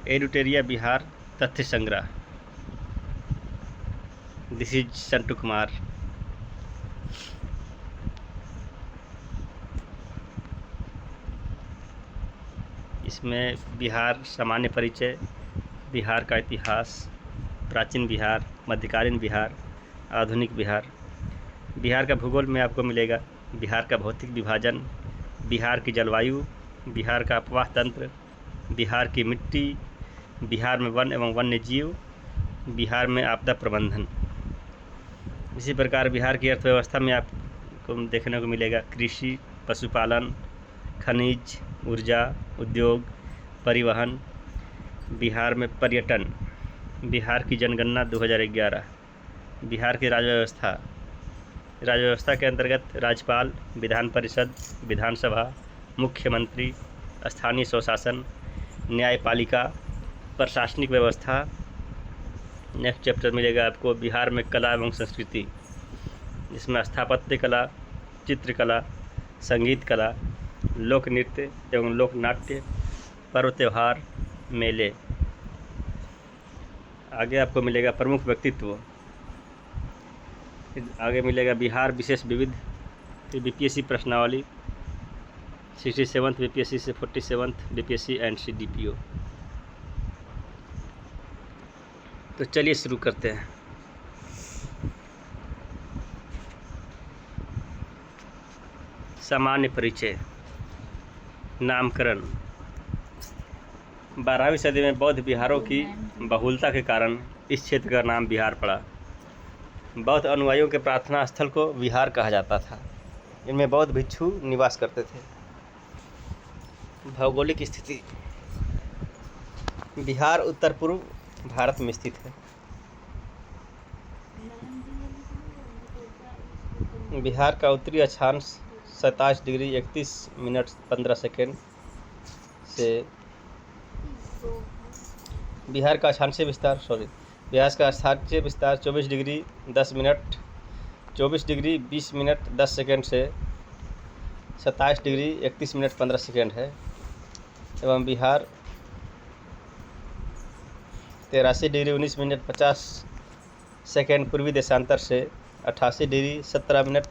एडुटेरिया बिहार तथ्य संग्रह। This is Santu Kumar. इसमें बिहार सामान्य परिचय, बिहार का इतिहास, प्राचीन बिहार, मध्यकालीन बिहार, आधुनिक बिहार, बिहार का भूगोल में आपको मिलेगा, बिहार का भौतिक विभाजन, बिहार की जलवायु, बिहार का अपवाह तंत्र, बिहार की मिट्टी, बिहार में वन एवं वन्य जीव, बिहार में आपदा प्रबंधन। इसी प्रकार बिहार की अर्थव्यवस्था में आपको देखने को मिलेगा कृषि, पशुपालन, खनिज, ऊर्जा, उद्योग, परिवहन, बिहार में पर्यटन, बिहार की जनगणना 2011, बिहार की राज्य व्यवस्था के अंतर्गत राज्यपाल, विधान परिषद, विधानसभा, मुख्यमंत्री, स्थानीय स्वशासन, न्यायपालिका, प्रशासनिक व्यवस्था। नेक्स्ट चैप्टर मिलेगा आपको बिहार में कला एवं संस्कृति, जिसमें स्थापत्य कला, चित्रकला, संगीत कला, लोक नृत्य एवं लोक नाट्य, पर्व त्यौहार, मेले। आगे आपको मिलेगा प्रमुख व्यक्तित्व, आगे मिलेगा बिहार विशेष विविध, बीपीएससी प्रश्नावली 67th बीपीएससी से 47th बीपीएससी एंड CDPO। तो चलिए शुरू करते हैं। सामान्य परिचय। नामकरण। 12वीं सदी में बौद्ध विहारों की बहुलता के कारण इस क्षेत्र का नाम बिहार पड़ा। बौद्ध अनुयायियों के प्रार्थना स्थल को विहार कहा जाता था। इनमें बौद्ध भिक्षु निवास करते थे। भौगोलिक स्थिति। बिहार उत्तर पूर्व भारत में स्थित है। बिहार का उत्तरी अक्षांश 27 डिग्री 31 मिनट 15 सेकेंड से बिहार का अक्षांशीय विस्तार 24 degree 10 minute 24 degree 20 minute 10 second से 27 डिग्री 31 मिनट 15 सेकेंड है एवं बिहार 83 डिग्री 19 मिनट 50 सेकेंड पूर्वी देशांतर से 88 डिग्री 17 मिनट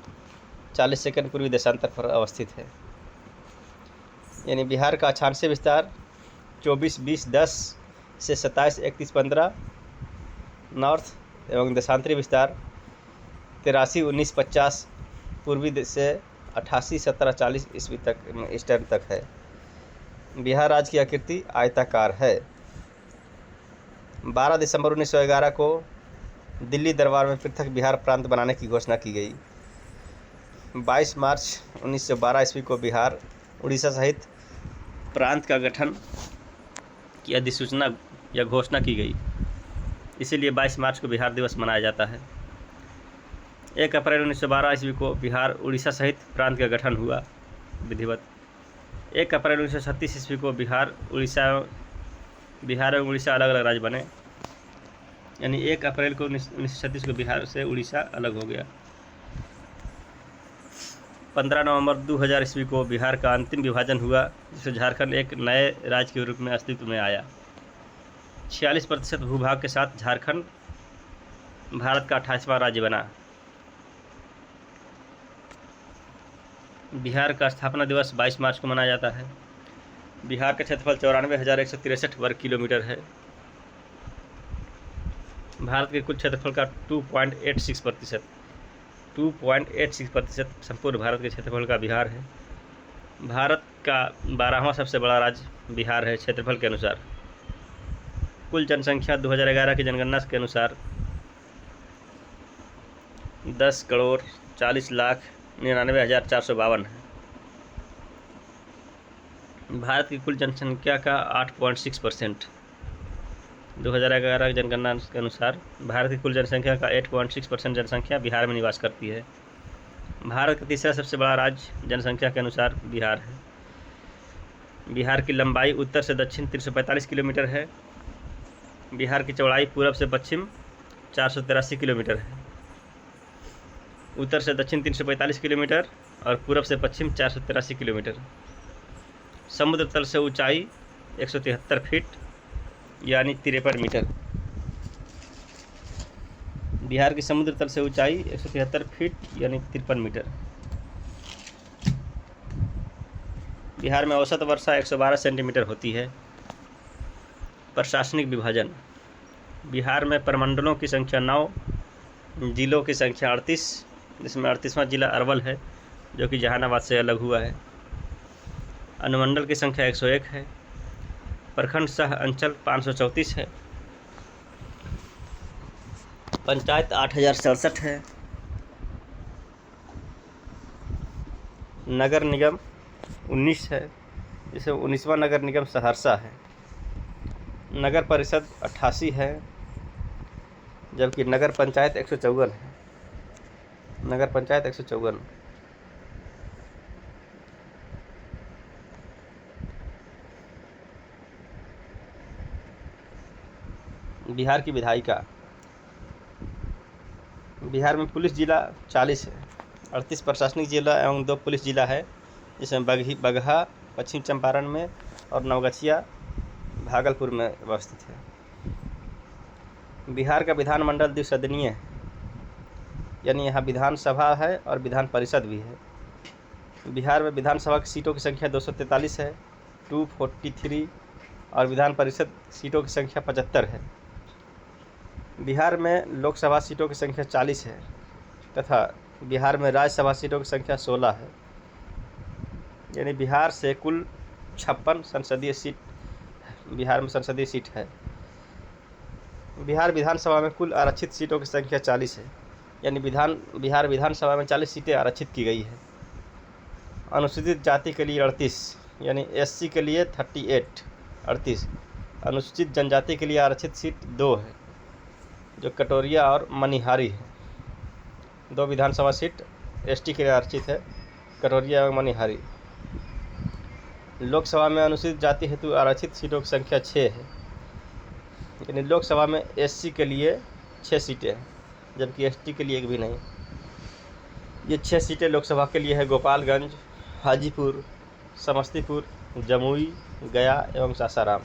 40 सेकेंड पूर्वी देशांतर पर अवस्थित है। यानी बिहार का अक्षांशीय विस्तार 24-20-10 से 27-31-15 नॉर्थ एवं देशांतरी विस्तार 83-19-50 पूर्वी से 88-17-40 ईस्वी तक ईस्टर्न तक है। बिहार राज्य की आकृति आयताकार है। 12 दिसंबर 1911 को दिल्ली दरबार में पृथक बिहार प्रांत बनाने की घोषणा की गई। 22 मार्च 1912 ईस्वी को बिहार उड़ीसा सहित प्रांत का गठन की अधिसूचना या घोषणा की गई। इसीलिए 22 मार्च को बिहार दिवस मनाया जाता है। 1 अप्रैल 1912 ईस्वी को बिहार उड़ीसा सहित प्रांत का गठन हुआ विधिवत। 1 अप्रैल 1936 ईस्वी को बिहार एवं उड़ीसा अलग अलग राज्य बने। यानी 1 अप्रैल को 1936 को बिहार से उड़ीसा अलग हो गया। 15 नवंबर 2000 ईस्वी को बिहार का अंतिम विभाजन हुआ, जिससे झारखंड एक नए राज्य के रूप में अस्तित्व में आया। 46% भूभाग के साथ झारखंड भारत का 28वां राज्य बना। बिहार का स्थापना दिवस 22 मार्च को मनाया जाता है। बिहार का क्षेत्रफल 94,163 वर्ग किलोमीटर है। भारत के कुल क्षेत्रफल का 2.86% संपूर्ण भारत के क्षेत्रफल का बिहार है। भारत का 12वां सबसे बड़ा राज्य बिहार है क्षेत्रफल के अनुसार। कुल जनसंख्या 2011 की जनगणना के अनुसार 10,40,99,452 है। भारत की कुल जनसंख्या का 8.6%। 2011 की जनगणना के अनुसार भारत की कुल जनसंख्या का 8.6% जनसंख्या बिहार में निवास करती है। भारत का तीसरा सबसे बड़ा राज्य जनसंख्या के अनुसार बिहार है। बिहार की लंबाई उत्तर से दक्षिण 345 किलोमीटर है। बिहार की चौड़ाई पूरब से पश्चिम 483 किलोमीटर है। उत्तर से दक्षिण 345 किलोमीटर और पूरब से पश्चिम 483 किलोमीटर। समुद्र तल से ऊंचाई 173 फीट यानी 53 मीटर। बिहार की समुद्र तल से ऊंचाई 173 फीट यानी 53 मीटर। बिहार में औसत वर्षा 112 सेंटीमीटर होती है। प्रशासनिक विभाजन। बिहार में प्रमंडलों की संख्या 9, जिलों की संख्या 38, जिसमें 38वां जिला अरवल है जो कि जहानाबाद से अलग हुआ है। अनुमंडल की संख्या 101 है। प्रखंड सह अंचल 534 है। पंचायत 8067 है। नगर निगम 19 है, जिसे 19वां नगर निगम सहरसा है। नगर परिषद 88 है, जबकि नगर पंचायत 154 है। नगर पंचायत 154। बिहार की विधायिका। बिहार में पुलिस जिला 40 है, 38 प्रशासनिक जिला एवं 2 पुलिस जिला है, जिसमें बगहा पश्चिम चंपारण में और नवगछिया भागलपुर में अवस्थित है। बिहार का विधानमंडल द्विसदनीय है, यानी यहाँ विधानसभा है और विधान परिषद भी है। बिहार में विधानसभा की सीटों की संख्या 243 है, 243, और विधान परिषद सीटों की संख्या 75 है। बिहार में लोकसभा सीटों की संख्या 40 है तथा बिहार में राज्यसभा सीटों की संख्या 16 है, यानी बिहार से कुल 56 संसदीय सीट बिहार में संसदीय सीट है। बिहार विधानसभा में कुल आरक्षित सीटों की संख्या 40 है, यानी बिहार विधानसभा में 40 सीटें आरक्षित की गई है। अनुसूचित जाति के लिए 38, यानी SC के लिए 38। अनुसूचित जनजाति के लिए आरक्षित सीट 2 है, जो कटोरिया और मनिहारी है। 2 विधानसभा सीट ST के लिए आरक्षित है, कटोरिया और मनिहारी। लोकसभा में अनुसूचित जाति हेतु आरक्षित सीटों की संख्या 6 है, यानी लोकसभा में SC के लिए 6 सीटें हैं, जबकि ST के लिए एक भी नहीं। ये 6 सीटें लोकसभा के लिए है गोपालगंज, हाजीपुर, समस्तीपुर, जमुई, गया एवं सासाराम।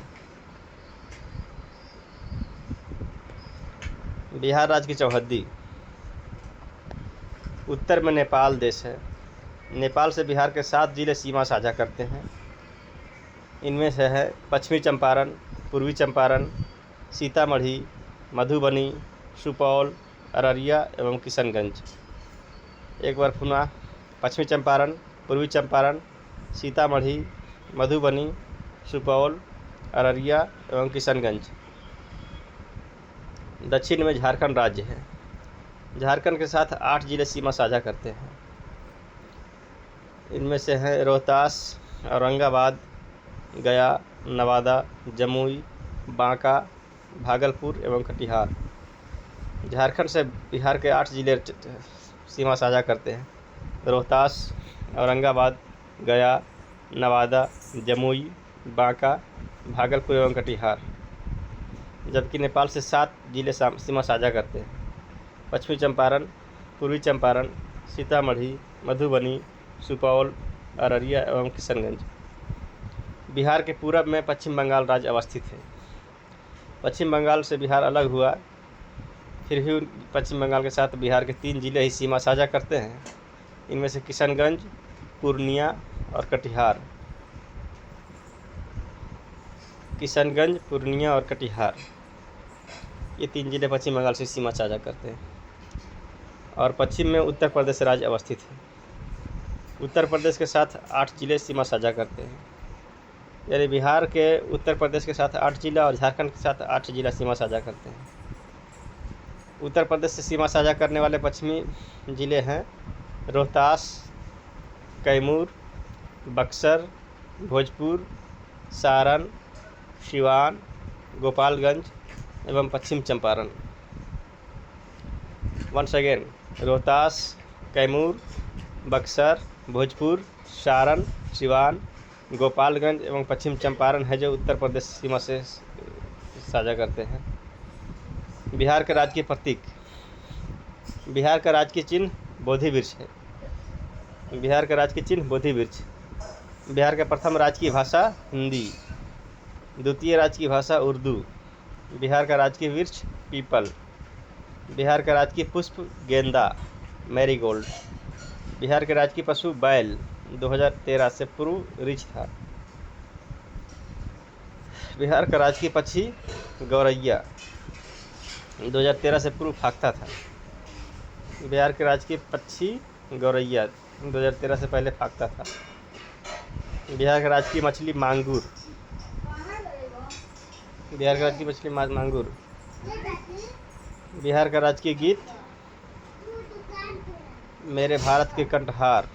बिहार राज्य की चौहद्दी। उत्तर में नेपाल देश है। नेपाल से बिहार के 7 जिले सीमा साझा करते हैं। इनमें से है पश्चिमी चंपारण, पूर्वी चंपारण, सीतामढ़ी, मधुबनी, सुपौल, अररिया एवं किशनगंज। एक बार पुनः पश्चिमी चंपारण, पूर्वी चंपारण, सीतामढ़ी, मधुबनी, सुपौल, अररिया एवं किशनगंज। दक्षिण में झारखंड राज्य है। झारखंड के साथ 8 जिले सीमा साझा करते हैं। इनमें से हैं रोहतास, औरंगाबाद, गया, नवादा, जमुई, बांका, भागलपुर एवं कटिहार। झारखंड से बिहार के 8 जिले सीमा साझा करते हैं। रोहतास, औरंगाबाद, गया, नवादा, जमुई, बांका, भागलपुर एवं कटिहार। जबकि नेपाल से 7 जिले सीमा साझा करते हैं। पश्चिमी चंपारण, पूर्वी चंपारण, सीतामढ़ी, मधुबनी, सुपौल, अररिया एवं किशनगंज। बिहार के पूरब में पश्चिम बंगाल राज्य अवस्थित है। पश्चिम बंगाल से बिहार अलग हुआ, फिर भी पश्चिम बंगाल के साथ बिहार के 3 जिले ही सीमा साझा करते हैं। इनमें से किशनगंज, पूर्णिया और कटिहार। किशनगंज, पूर्णिया और कटिहार, ये 3 जिले पश्चिम बंगाल से सीमा साझा करते हैं। और पश्चिम में उत्तर प्रदेश राज्य अवस्थित है। उत्तर प्रदेश के साथ 8 जिले सीमा साझा करते हैं, यानी बिहार के उत्तर प्रदेश के साथ 8 जिला और झारखंड के साथ 8 जिला सीमा साझा करते हैं। उत्तर प्रदेश से सीमा साझा करने वाले पश्चिमी जिले हैं रोहतास, कैमूर, बक्सर, भोजपुर, सारण, सिवान, गोपालगंज एवं पश्चिम चंपारण। वंस अगेन, रोहतास, कैमूर, बक्सर, भोजपुर, सारण, सिवान, गोपालगंज एवं पश्चिम चंपारण है जो उत्तर प्रदेश सीमा से साझा करते हैं। बिहार का राजकीय प्रतीक। बिहार का राजकीय चिन्ह बोधि वृक्ष है। बिहार का राजकीय चिन्ह बोधि वृक्ष। बिहार का प्रथम राजकीय भाषा हिंदी, द्वितीय राजकीय भाषा उर्दू, बिहार का राजकीय वृक्ष पीपल। बिहार का राजकीय पुष्प गेंदा मैरीगोल्ड। बिहार के राजकीय पशु बैल 2013 से पूर्व रिच था। बिहार का राजकीय पक्षी गौरैया 2013 से पूर्व फाख्ता था। बिहार के राजकीय पक्षी गौरैया 2013 से पहले फाख्ता था। बिहार का राजकीय मछली मांगूर। बिहार का राजकीय मछली मांगूर। बिहार का राजकीय गीत मेरे भारत के कंठहार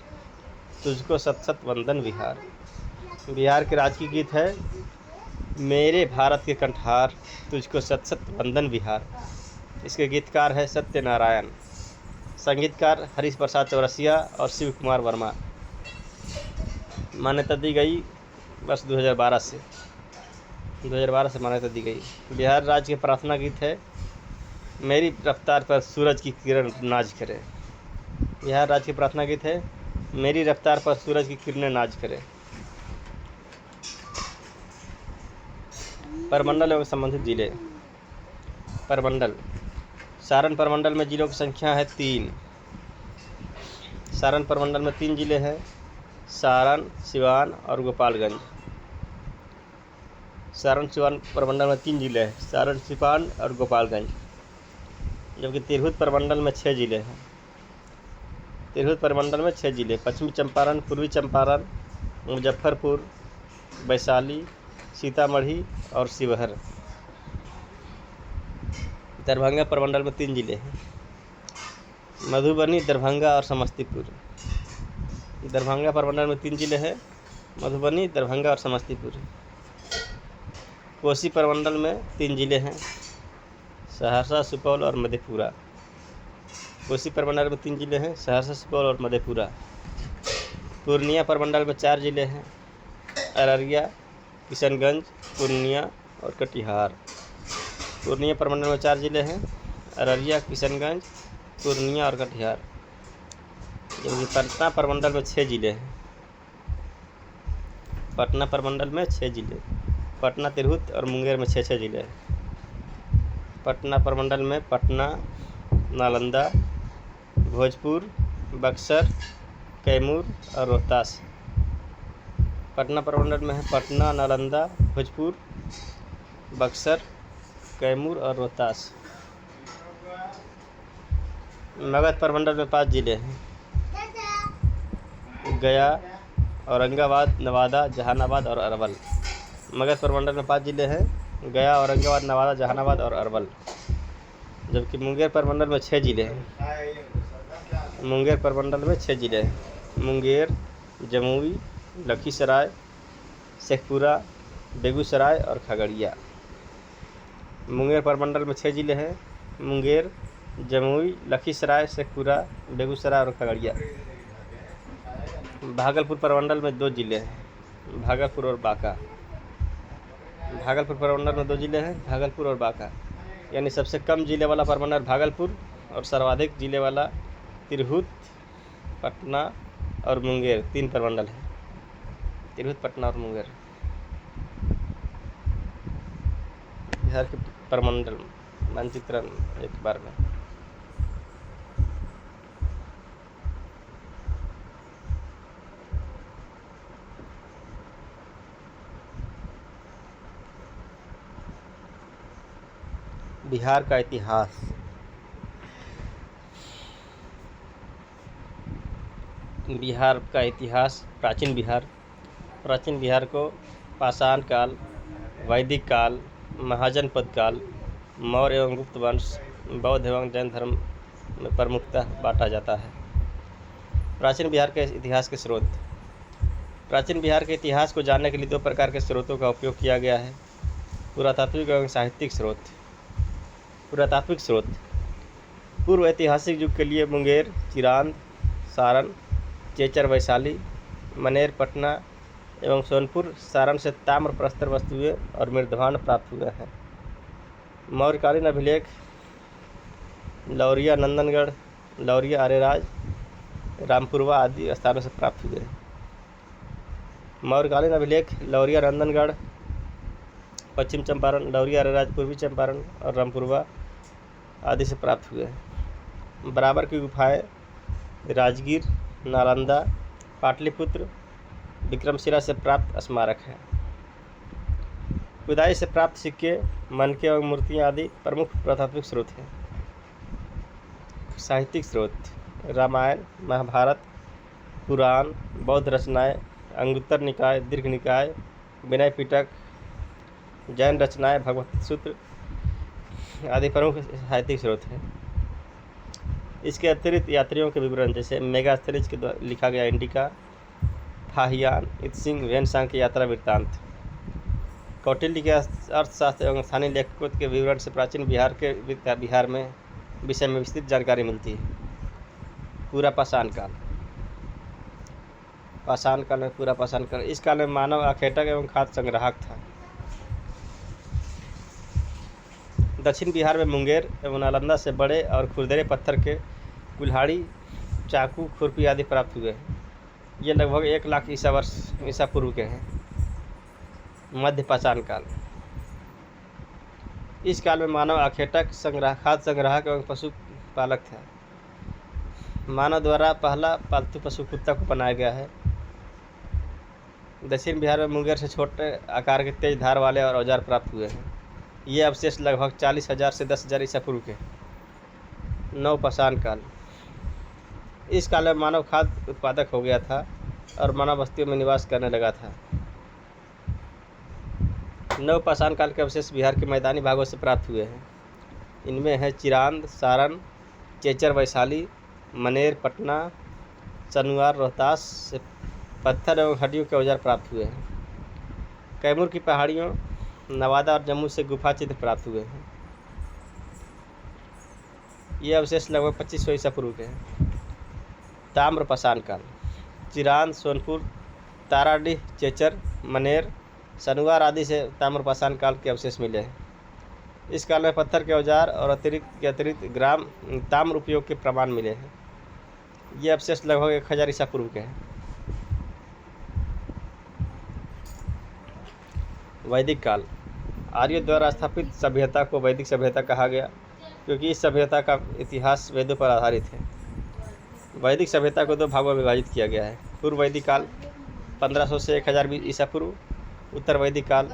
तुझको सत सत वंदन बिहार। बिहार के राजकीय गीत है मेरे भारत के कंठहार तुझको सत सत वंदन बिहार। इसके गीतकार है सत्यनारायण। संगीतकार हरीश प्रसाद चौरसिया और शिव कुमार वर्मा। मान्यता दी गई वर्ष 2012 से मान्यता दी गई। बिहार राज्य के प्रार्थना गीत है मेरी रफ्तार पर सूरज की किरण नाज करे। बिहार राज्य की प्रार्थना गीत है मेरी रफ्तार पर सूरज की किरणें नाज करे। परमंडल एवं संबंधित जिले। परमंडल सारण परमंडल में जिलों की संख्या है 3। सारण परमंडल में 3 जिले हैं, सारण, सिवान और गोपालगंज। सारण सिवान परमंडल में 3 जिले हैं, सारण, सिवान और गोपालगंज। जबकि तिरहुत परमंडल में 6 जिले हैं। तिरहुत परमंडल में 6 जिले पश्चिमी चंपारण, पूर्वी चंपारण, मुजफ्फरपुर, वैशाली, सीतामढ़ी और शिवहर। दरभंगा परमंडल में 3 जिले हैं, मधुबनी, दरभंगा और समस्तीपुर। दरभंगा परमंडल में 3 जिले हैं, मधुबनी, दरभंगा और समस्तीपुर। कोसी परमंडल में 3 जिले हैं, सहरसा, सुपौल और मधेपुरा। कोसी परमंडल में 3 जिले हैं, सहरसा, सुपौल और मधेपुरा। पूर्णिया परमंडल में 4 जिले हैं, अररिया, किशनगंज, पूर्णिया और कटिहार। पूर्णिया परमंडल में 4 जिले हैं, अररिया, किशनगंज, पूर्णिया और कटिहार। जबकि पटना परमंडल में 6 जिले हैं। पटना परमंडल में 6 जिले, पटना, तिरहुत और मुंगेर में 6-6 जिले हैं। पटना परमंडल में पटना, नालंदा, भोजपुर, बक्सर, कैमूर और रोहतास। पटना प्रमंडल में है पटना, नालंदा, भोजपुर, बक्सर, कैमूर और रोहतास। मगध प्रमंडल में 5 जिले हैं, गया, औरंगाबाद, नवादा, जहानाबाद और अरवल। मगध प्रमंडल में 5 जिले हैं, गया, औरंगाबाद, नवादा, जहानाबाद और अरवल। जबकि मुंगेर प्रमंडल में 6 जिले हैं। मुंगेर प्रमंडल में 6 जिले हैं, मुंगेर, जमुई, लखीसराय, शेखपुरा, बेगूसराय और खगड़िया। मुंगेर प्रमंडल में 6 जिले हैं, मुंगेर, जमुई, लखीसराय, शेखपुरा, बेगूसराय और खगड़िया। भागलपुर प्रमंडल में 2 जिले हैं, भागलपुर और बांका। भागलपुर प्रमंडल में 2 जिले हैं, भागलपुर और बांका। यानी सबसे कम जिले वाला प्रमंडल भागलपुर और सर्वाधिक जिले वाला तिरहुत, पटना और मुंगेर। 3 प्रमंडल हैं, तिरहुत, पटना और मुंगेर। बिहार के प्रमंडल मानचित्रण एक बार में। बिहार का इतिहास। बिहार का इतिहास। प्राचीन बिहार को पाषाण काल, वैदिक काल, महाजनपद काल, मौर्य एवं गुप्त वंश, बौद्ध एवं जैन धर्म में प्रमुखतः बांटा जाता है। प्राचीन बिहार के इतिहास के स्रोत। प्राचीन बिहार के इतिहास को जानने के लिए 2 प्रकार के स्रोतों का उपयोग किया गया है, पुरातात्विक एवं साहित्यिक स्रोत। पुरातात्विक स्रोत। पूर्व ऐतिहासिक युग के लिए मुंगेर, चिरांद, सारण, चेचर, वैशाली, मनेर, पटना एवं सोनपुर, सारण से ताम्र प्रस्तर वस्तुएं और मृदभांड प्राप्त हुए हैं। मौर्यकालीन अभिलेख लौरिया, नंदनगढ़, लौरिया, आर्यराज, रामपुरवा आदि स्थानों से प्राप्त हुए हैं। मौर्यकालीन अभिलेख लौरिया, नंदनगढ़, पश्चिम चंपारण, लौरी अरेराज पूर्वी चंपारण और रामपुरवा आदि से प्राप्त हुए हैं। बराबर की गुफाएं राजगीर, नालंदा, पाटलिपुत्र, विक्रमशिला से प्राप्त स्मारक हैं। खुदाई से प्राप्त सिक्के, मनके और मूर्तियाँ आदि प्रमुख पुरातात्विक स्रोत हैं। साहित्यिक स्रोत: रामायण, महाभारत, पुराण, बौद्ध रचनाएं, अंगुत्तर निकाय, दीर्घ निकाय, विनय पिटक, जैन रचनाएं, भगवत सूत्र आदि प्रमुख साहित्यिक स्रोत हैं। इसके अतिरिक्त यात्रियों के विवरण जैसे मेगास्थनीज के द्वारा लिखा गया इंडिका, फाहियान, इत्सिंग, वेनसांग की यात्रा वृत्तांत, कौटिल्य के अर्थशास्त्र एवं स्थानीय लेखकों के विवरण से प्राचीन बिहार में विषय में विस्तृत जानकारी मिलती है। पूरा पाषाण काल। पाषाण काल में पूरा पाषाण काल। इस काल में मानव आखेटक एवं खाद्य संग्राहक था। दक्षिण बिहार में मुंगेर एवं नालंदा से बड़े और खुरदरे पत्थर के कुल्हाड़ी, चाकू, खुरपी आदि प्राप्त हुए हैं। ये लगभग 1 लाख ईसा पूर्व के हैं। मध्य पाषाण काल। इस काल में मानव आखेटक, खाद्य संग्राहक एवं पशुपालक था। मानव द्वारा पहला पालतू पशु कुत्ता को बनाया गया है। दक्षिण बिहार में मुंगेर से छोटे आकार के तेज धार वाले और औजार प्राप्त हुए हैं। ये अवशेष लगभग 40,000 से 10,000 ईसा पूर्व के। नवपाषाण काल। इस काल में मानव खाद्य उत्पादक हो गया था और मानव बस्तियों में निवास करने लगा था। नवपाषाण काल के अवशेष बिहार के मैदानी भागों से प्राप्त हुए हैं। इनमें है चिरांद, सारण, चेचर, वैशाली, मनेर, पटना, चनुआर, रोहतास से पत्थर एवं हड्डियों के औजार प्राप्त हुए हैं। कैमूर की पहाड़ियों, नवादा और जम्मू से गुफा चित्र प्राप्त हुए हैं। ये अवशेष लगभग 2500 ईसा पूर्व के हैं। ताम्रपाषाण काल। चिरांद, सोनपुर, ताराडीह, चेचर, मनेर, सनुआर आदि से ताम्रपाषाण काल के अवशेष मिले हैं। इस काल में पत्थर के औजार और अतिरिक्त ग्राम ताम्र उपयोग के प्रमाण मिले हैं। ये अवशेष लगभग 1000 ईसा पूर्व के हैं। वैदिक काल। आर्यों द्वारा स्थापित सभ्यता को वैदिक सभ्यता कहा गया क्योंकि इस सभ्यता का इतिहास वेदों पर आधारित है। वैदिक सभ्यता को 2 भागों में विभाजित किया गया है। पूर्व वैदिक काल 1500 से 1000 ईसा पूर्व, उत्तर वैदिक काल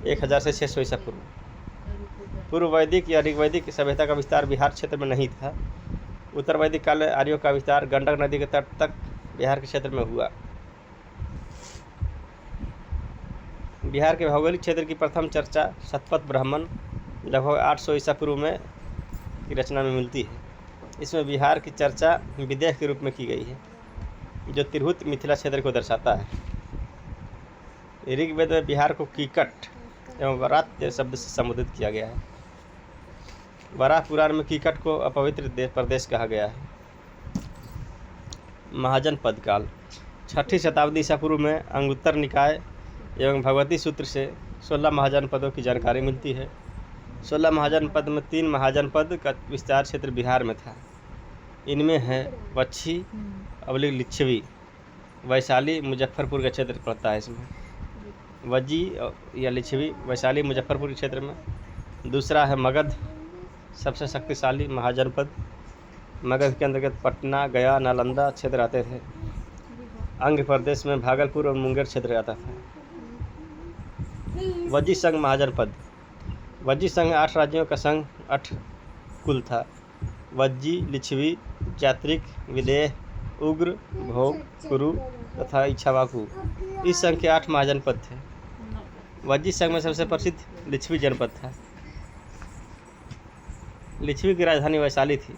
1000 से 600 ईसा पूर्व। पूर्व वैदिक या ऋग्वैदिक सभ्यता का विस्तार बिहार क्षेत्र में नहीं था। उत्तर वैदिक काल में आर्यों का विस्तार गंडक नदी के तट तक बिहार के क्षेत्र में हुआ। बिहार के भौगोलिक क्षेत्र की प्रथम चर्चा शतपथ ब्राह्मण लगभग 800 ईसा पूर्व में की रचना में मिलती है। इसमें बिहार की चर्चा विदेह के रूप में की गई है जो तिरहुत मिथिला क्षेत्र को दर्शाता है। ऋग्वेद में बिहार को कीकट एवं वरात शब्द से संबोधित किया गया है। वराह पुराण में कीकट को अपवित्र प्रदेश कहा गया है। महाजन पद काल। 6ठी शताब्दी ईसा पूर्व में अंगुत्तर निकाय एवं भगवती सूत्र से 16 महाजनपदों की जानकारी मिलती है। 16 महाजनपद में 3 महाजनपद का विस्तार क्षेत्र बिहार में था। इनमें है वच्छी, लिच्छवी, वैशाली, मुजफ्फरपुर का क्षेत्र पड़ता है इसमें। वज्जी या लिच्छवी वैशाली मुजफ्फरपुर के क्षेत्र में। दूसरा है मगध, सबसे शक्तिशाली महाजनपद। मगध के अंतर्गत पटना, गया, नालंदा क्षेत्र आते थे। अंग प्रदेश में भागलपुर और मुंगेर क्षेत्र आता था। वज्जी संघ महाजनपद। वज्जी संघ 8 राज्यों का संघ 8 कुल था। वज्जी, लिच्छवी, चात्रिक, विदेह, उग्र, भोग, कुरु तथा इच्छावाकु इस संघ के 8 महाजनपद थे। वज्जी संघ में सबसे प्रसिद्ध लिच्छवी जनपद था। लिच्छवी की राजधानी वैशाली थी।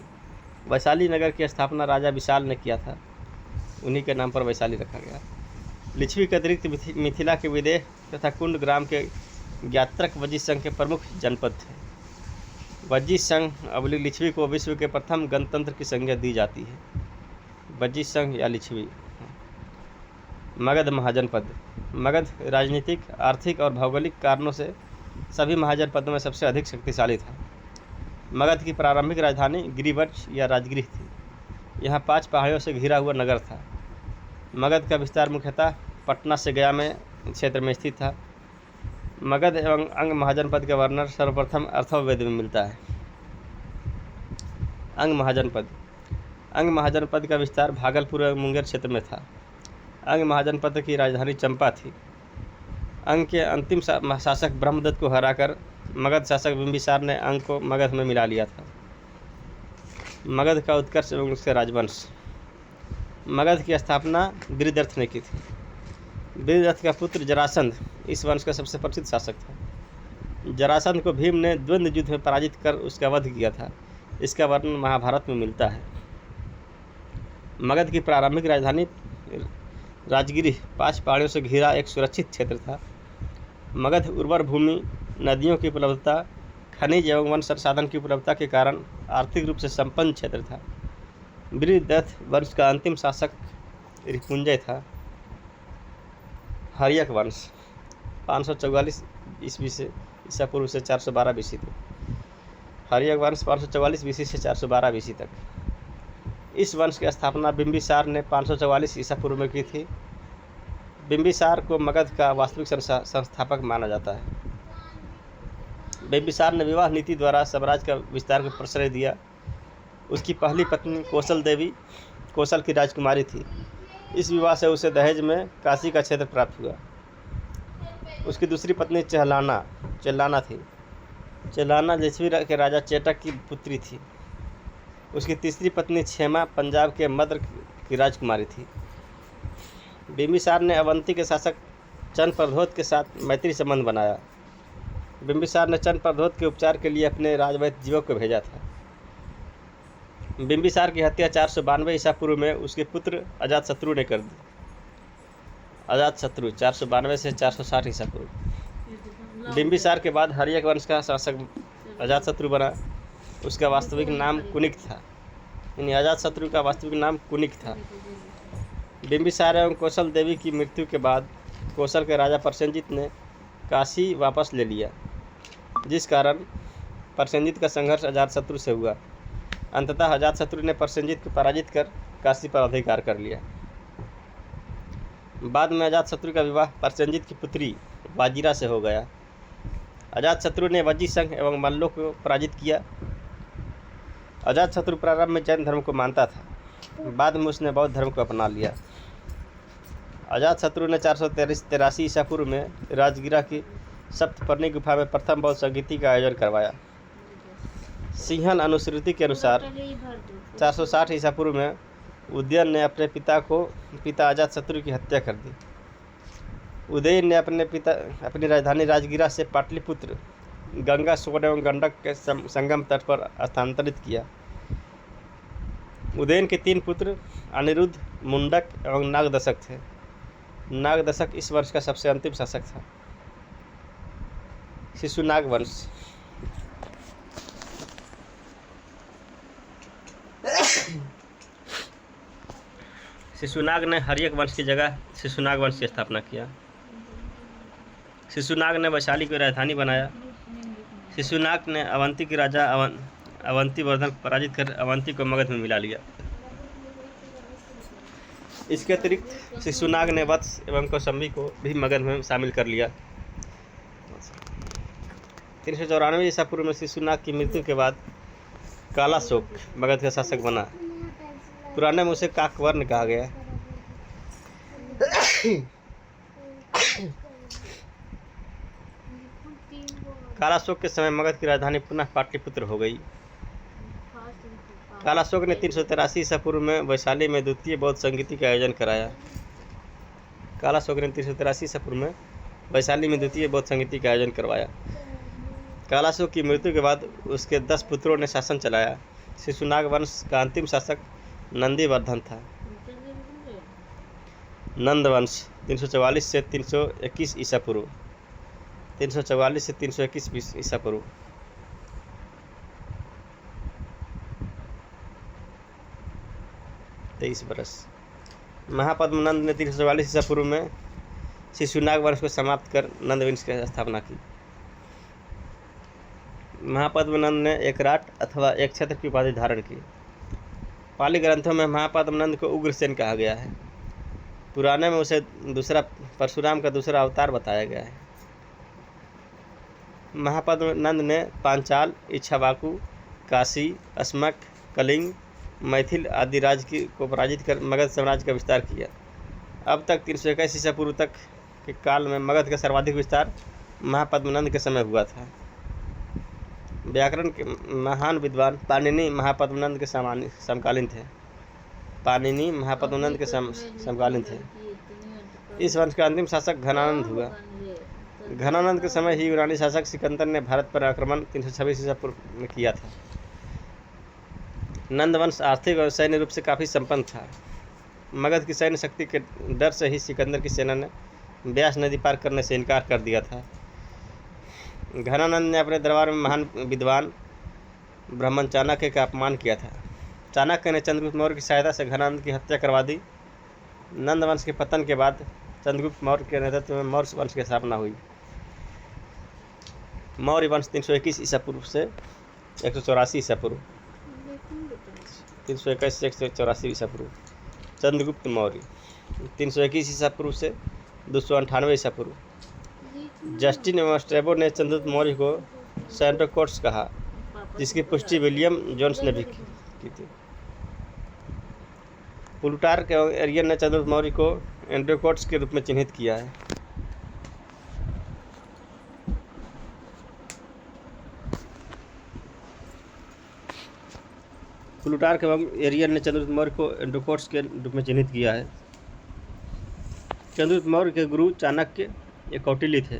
वैशाली नगर की स्थापना राजा विशाल ने किया था, उन्हीं के नाम पर वैशाली रखा गया। लिच्छवी के अतिरिक्त मिथिला के विदेह तथा कुंड ग्राम के ज्ञात्रक वज्जी संघ के प्रमुख जनपद थे। वज्जी संघ लिच्छवी को विश्व के प्रथम गणतंत्र की संज्ञा दी जाती है। वज्जी संघ या लिच्छवी। मगध महाजनपद। मगध राजनीतिक, आर्थिक और भौगोलिक कारणों से सभी महाजनपदों में सबसे अधिक शक्तिशाली था। मगध की प्रारंभिक राजधानी गिरिवंश या राजगृह थी। यहाँ 5 पहाड़ियों से घिरा हुआ नगर था। मगध का विस्तार मुख्यतः पटना से गया में क्षेत्र में स्थित था। मगध एवं अंग महाजनपद का वर्णन सर्वप्रथम अथर्ववेद में मिलता है। अंग महाजनपद का विस्तार भागलपुर एवं मुंगेर क्षेत्र में था। अंग महाजनपद की राजधानी चंपा थी। अंग के अंतिम शासक ब्रह्मदत्त को हराकर मगध शासक बिंबिसार ने अंग को मगध में मिला लिया था। मगध का उत्कर्ष एवं उसके राजवंश। मगध की स्थापना बृहदरथ ने की थी। बृहदरथ का पुत्र जरासंध इस वंश का सबसे प्रसिद्ध शासक था। जरासंध को भीम ने द्वंद्व युद्ध में पराजित कर उसका वध किया था। इसका वर्णन महाभारत में मिलता है। मगध की प्रारंभिक राजधानी राजगिरी 5 पहाड़ियों से घिरा एक सुरक्षित क्षेत्र था। मगध उर्वर भूमि, नदियों की उपलब्धता, खनिज एवं वन संसाधन की उपलब्धता के कारण आर्थिक रूप से संपन्न क्षेत्र था। बृहदरथ वंश का अंतिम शासक रिपुंजय था। हर्यक वंश 544 ईस्वी से ईसा पूर्व से 412 बीसी तक। हर्यक वंश 544 बीसी से 412 बीसी तक। इस वंश की स्थापना बिंबिसार ने 544 ईसा पूर्व में की थी। बिंबिसार को मगध का वास्तविक संस्थापक माना जाता है। बिंबिसार ने विवाह नीति द्वारा साम्राज्य का विस्तार को प्रश्रय दिया। उसकी पहली पत्नी कौशल देवी कौशल की राजकुमारी थी। इस विवाह से उसे दहेज में काशी का क्षेत्र प्राप्त हुआ। उसकी दूसरी पत्नी चेल्लाना थी। चेल्लाना लिच्छवी के राजा चेटक की पुत्री थी। उसकी तीसरी पत्नी क्षेमा पंजाब के मद्र की राजकुमारी थी। बिंबिसार ने अवंती के शासक चंद्रप्रद्योत के साथ मैत्री संबंध बनाया। बिंबिसार ने चंद्रप्रद्योत के उपचार के लिए अपने राजवैद्य जीवक को भेजा था। बिंबिसार की हत्या 492 ईसा पूर्व में उसके पुत्र अजातशत्रु ने कर दी। अजातशत्रु 492 से 460 ईसा पूर्व। बिंबिसार के बाद हर्यक वंश का शासक अजातशत्रु बना। उसका वास्तविक नाम कुनिक था। यानी अजातशत्रु का वास्तविक नाम कुनिक था। बिंबिसार एवं कौशल देवी की मृत्यु के बाद कौशल के राजा प्रसेनजीत ने काशी वापस ले लिया, जिस कारण प्रसेनजीत का संघर्ष अजातशत्रु से हुआ। अंततः अजातशत्रु ने प्रसेनजीत को पराजित कर काशी पर अधिकार कर लिया। बाद में अजातशत्रु का विवाह प्रसेनजीत की पुत्री वाजिरा से हो गया। अजातशत्रु ने वज्जी संघ एवं मल्लों को पराजित किया। अजातशत्रु प्रारंभ में जैन धर्म को मानता था, बाद में उसने बौद्ध धर्म को अपना लिया। अजातशत्रु ने 483 ईसा पूर्व में राजगिरा की सप्तपर्णी गुफा में प्रथम बौद्ध संगीति का आयोजन करवाया। सिंहन अनुश्रुति के अनुसार 460 ईसा पूर्व में उदयन ने अपने पिता अजातशत्रु की हत्या कर दी। उदयन ने अपनी राजधानी राजगिरा से पाटलिपुत्र गंगा, सोन एवं गंडक के संगम तट पर स्थानांतरित किया। उदयन के 3 पुत्र अनिरुद्ध, मुंडक एवं नागदशक थे। नागदशक इस वंश का सबसे अंतिम शासक था। शिशुनाग वंश। शिशुनाग ने हर्यक वंश की जगह शिशुनाग वंश की स्थापना किया। शिशुनाग ने वैशाली को राजधानी बनाया। शिशुनाग ने अवंती के राजा अवंतीवर्धन को पराजित कर अवंती को मगध में मिला लिया। इसके अतिरिक्त शिशुनाग ने वत्स एवं कौशंबी को भी मगध में शामिल कर लिया। 394 ईसा पूर्व में शिशुनाग की मृत्यु के बाद कालाशोक मगध का शासक बना। पुराने में उसे काकवर्ण कहा गया। कालाशोक के समय मगध की राजधानी पुनः पाटलिपुत्र हो गई। कालाशोक ने 383 ईसा पूर्व में वैशाली में द्वितीय बौद्ध संगीति का आयोजन कराया। कालाशोक ने 383 ईसा पूर्व में वैशाली में द्वितीय बौद्ध संगीति का आयोजन करवाया। कालाशोक की मृत्यु के बाद उसके 10 पुत्रों ने शासन चलाया। शिशुनाग वंश का अंतिम शासक नंदीवर्धन था। नंद वंश 344 से 321 ईसा पूर्व। 344 से 321 ईसा पूर्व। तेईस बरस। महापद्मनंद ने 344 ईसा पूर्व में शिशुनाग वंश को समाप्त कर नंद वंश की स्थापना की। महापद्मनंद ने एक राट अथवा एक छत्र की उपाधि धारण की। पाली ग्रंथों में महापद्मनंद को उग्रसेन कहा गया है। पुराने में उसे परशुराम का दूसरा अवतार बताया गया है। महापद्मनंद ने पांचाल, इक्ष्वाकु, काशी, अस्मक, कलिंग, मैथिल आदि राज्य को पराजित कर मगध साम्राज्य का विस्तार किया। अब तक 321 ईसा पूर्व तक के काल में मगध का सर्वाधिक विस्तार महापद्मनंद के समय हुआ था। व्याकरण के महान विद्वान पाणिनि महापद्मनंद के समकालीन थे। पाणिनि महापद्मनंद के समकालीन थे। इस वंश का अंतिम शासक घनानंद हुआ। घनानंद के समय ही यूनानी शासक सिकंदर ने भारत पर आक्रमण 326 ईसा पूर्व में किया था। नंद वंश आर्थिक और सैन्य रूप से काफ़ी संपन्न था। मगध की सैन्य शक्ति के डर से ही सिकंदर की सेना ने व्यास नदी पार करने से इनकार कर दिया था। घनानंद ने अपने दरबार में महान विद्वान ब्राह्मण चाणक्य का अपमान किया था। चाणक्य ने चंद्रगुप्त मौर्य की सहायता से घनानंद की हत्या करवा दी। नंद वंश के पतन के बाद चंद्रगुप्त मौर्य के नेतृत्व में मौर्य वंश की स्थापना हुई। मौर्य वंश 321 ईसा पूर्व से 184 ईसा पूर्व 321 से 184 ईसा पूर्व। चंद्रगुप्त मौर्य 321 ईसा पूर्व से 298 ईसा पूर्व। जस्टिन एवं स्ट्रैबो ने चंद्रगुप्त मौर्य को सेंटोकोट्स कहा, जिसकी पुष्टि विलियम जोन्स ने भी की थी। प्लूटार्क एवं एरियन ने चंद्रगुप्त मौर्य को एंड्रोकोट्स के रूप में चिन्हित किया है। प्लूटार्क एवं एरियन ने चंद्रगुप्त मौर्य को एंड्रोकोट्स के रूप में चिन्हित किया है। चंद्रगुप्त मौर्य के गुरु चाणक्य एक कौटिल्य थे।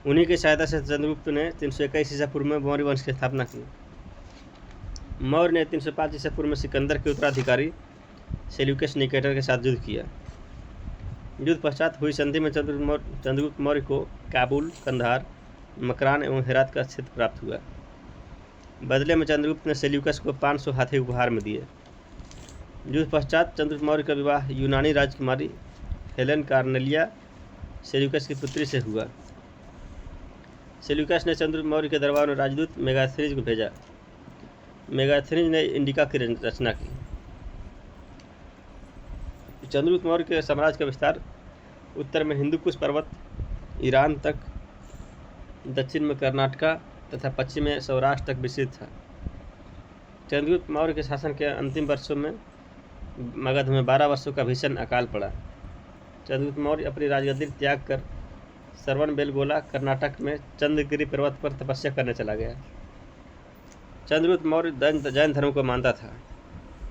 उन्हीं की सहायता से चंद्रगुप्त ने 321 ईसा पूर्व में मौर्य वंश की स्थापना की। मौर्य ने 305 ईसा पूर्व में सिकंदर के उत्तराधिकारी सेल्यूकस निकेटर के साथ युद्ध किया। युद्ध पश्चात हुई संधि में चंद्रगुप्त मौर्य को काबुल, कंधार, मकरान एवं हेरात का क्षेत्र प्राप्त हुआ। बदले में चंद्रगुप्त ने सेल्यूकस को 500 हाथी उपहार में दिए। युद्ध पश्चात चंद्रगुप्त मौर्य का विवाह यूनानी राजकुमारी हेलेन कार्नेलिया सेल्यूकस की पुत्री से हुआ। सेल्यूकस ने चंद्रगुप्त मौर्य के दरबार में राजदूत मेगास्थनीज को भेजा। मेगास्थनीज ने इंडिका की रचना की। चंद्रगुप्त मौर्य के साम्राज्य का विस्तार उत्तर में हिंदुकुश पर्वत, ईरान तक, दक्षिण में कर्नाटका तथा पश्चिम में सौराष्ट्र तक विस्तृत था। चंद्रगुप्त मौर्य के शासन के अंतिम वर्षों में मगध में 12 वर्षों का भीषण अकाल पड़ा। चंद्रगुप्त मौर्य अपनी राजगद्दी त्याग कर श्रवणबेलगोला कर्नाटक में चंद्रगिरी पर्वत पर तपस्या करने चला गया। चंद्रगुप्त मौर्य जैन धर्म को मानता था।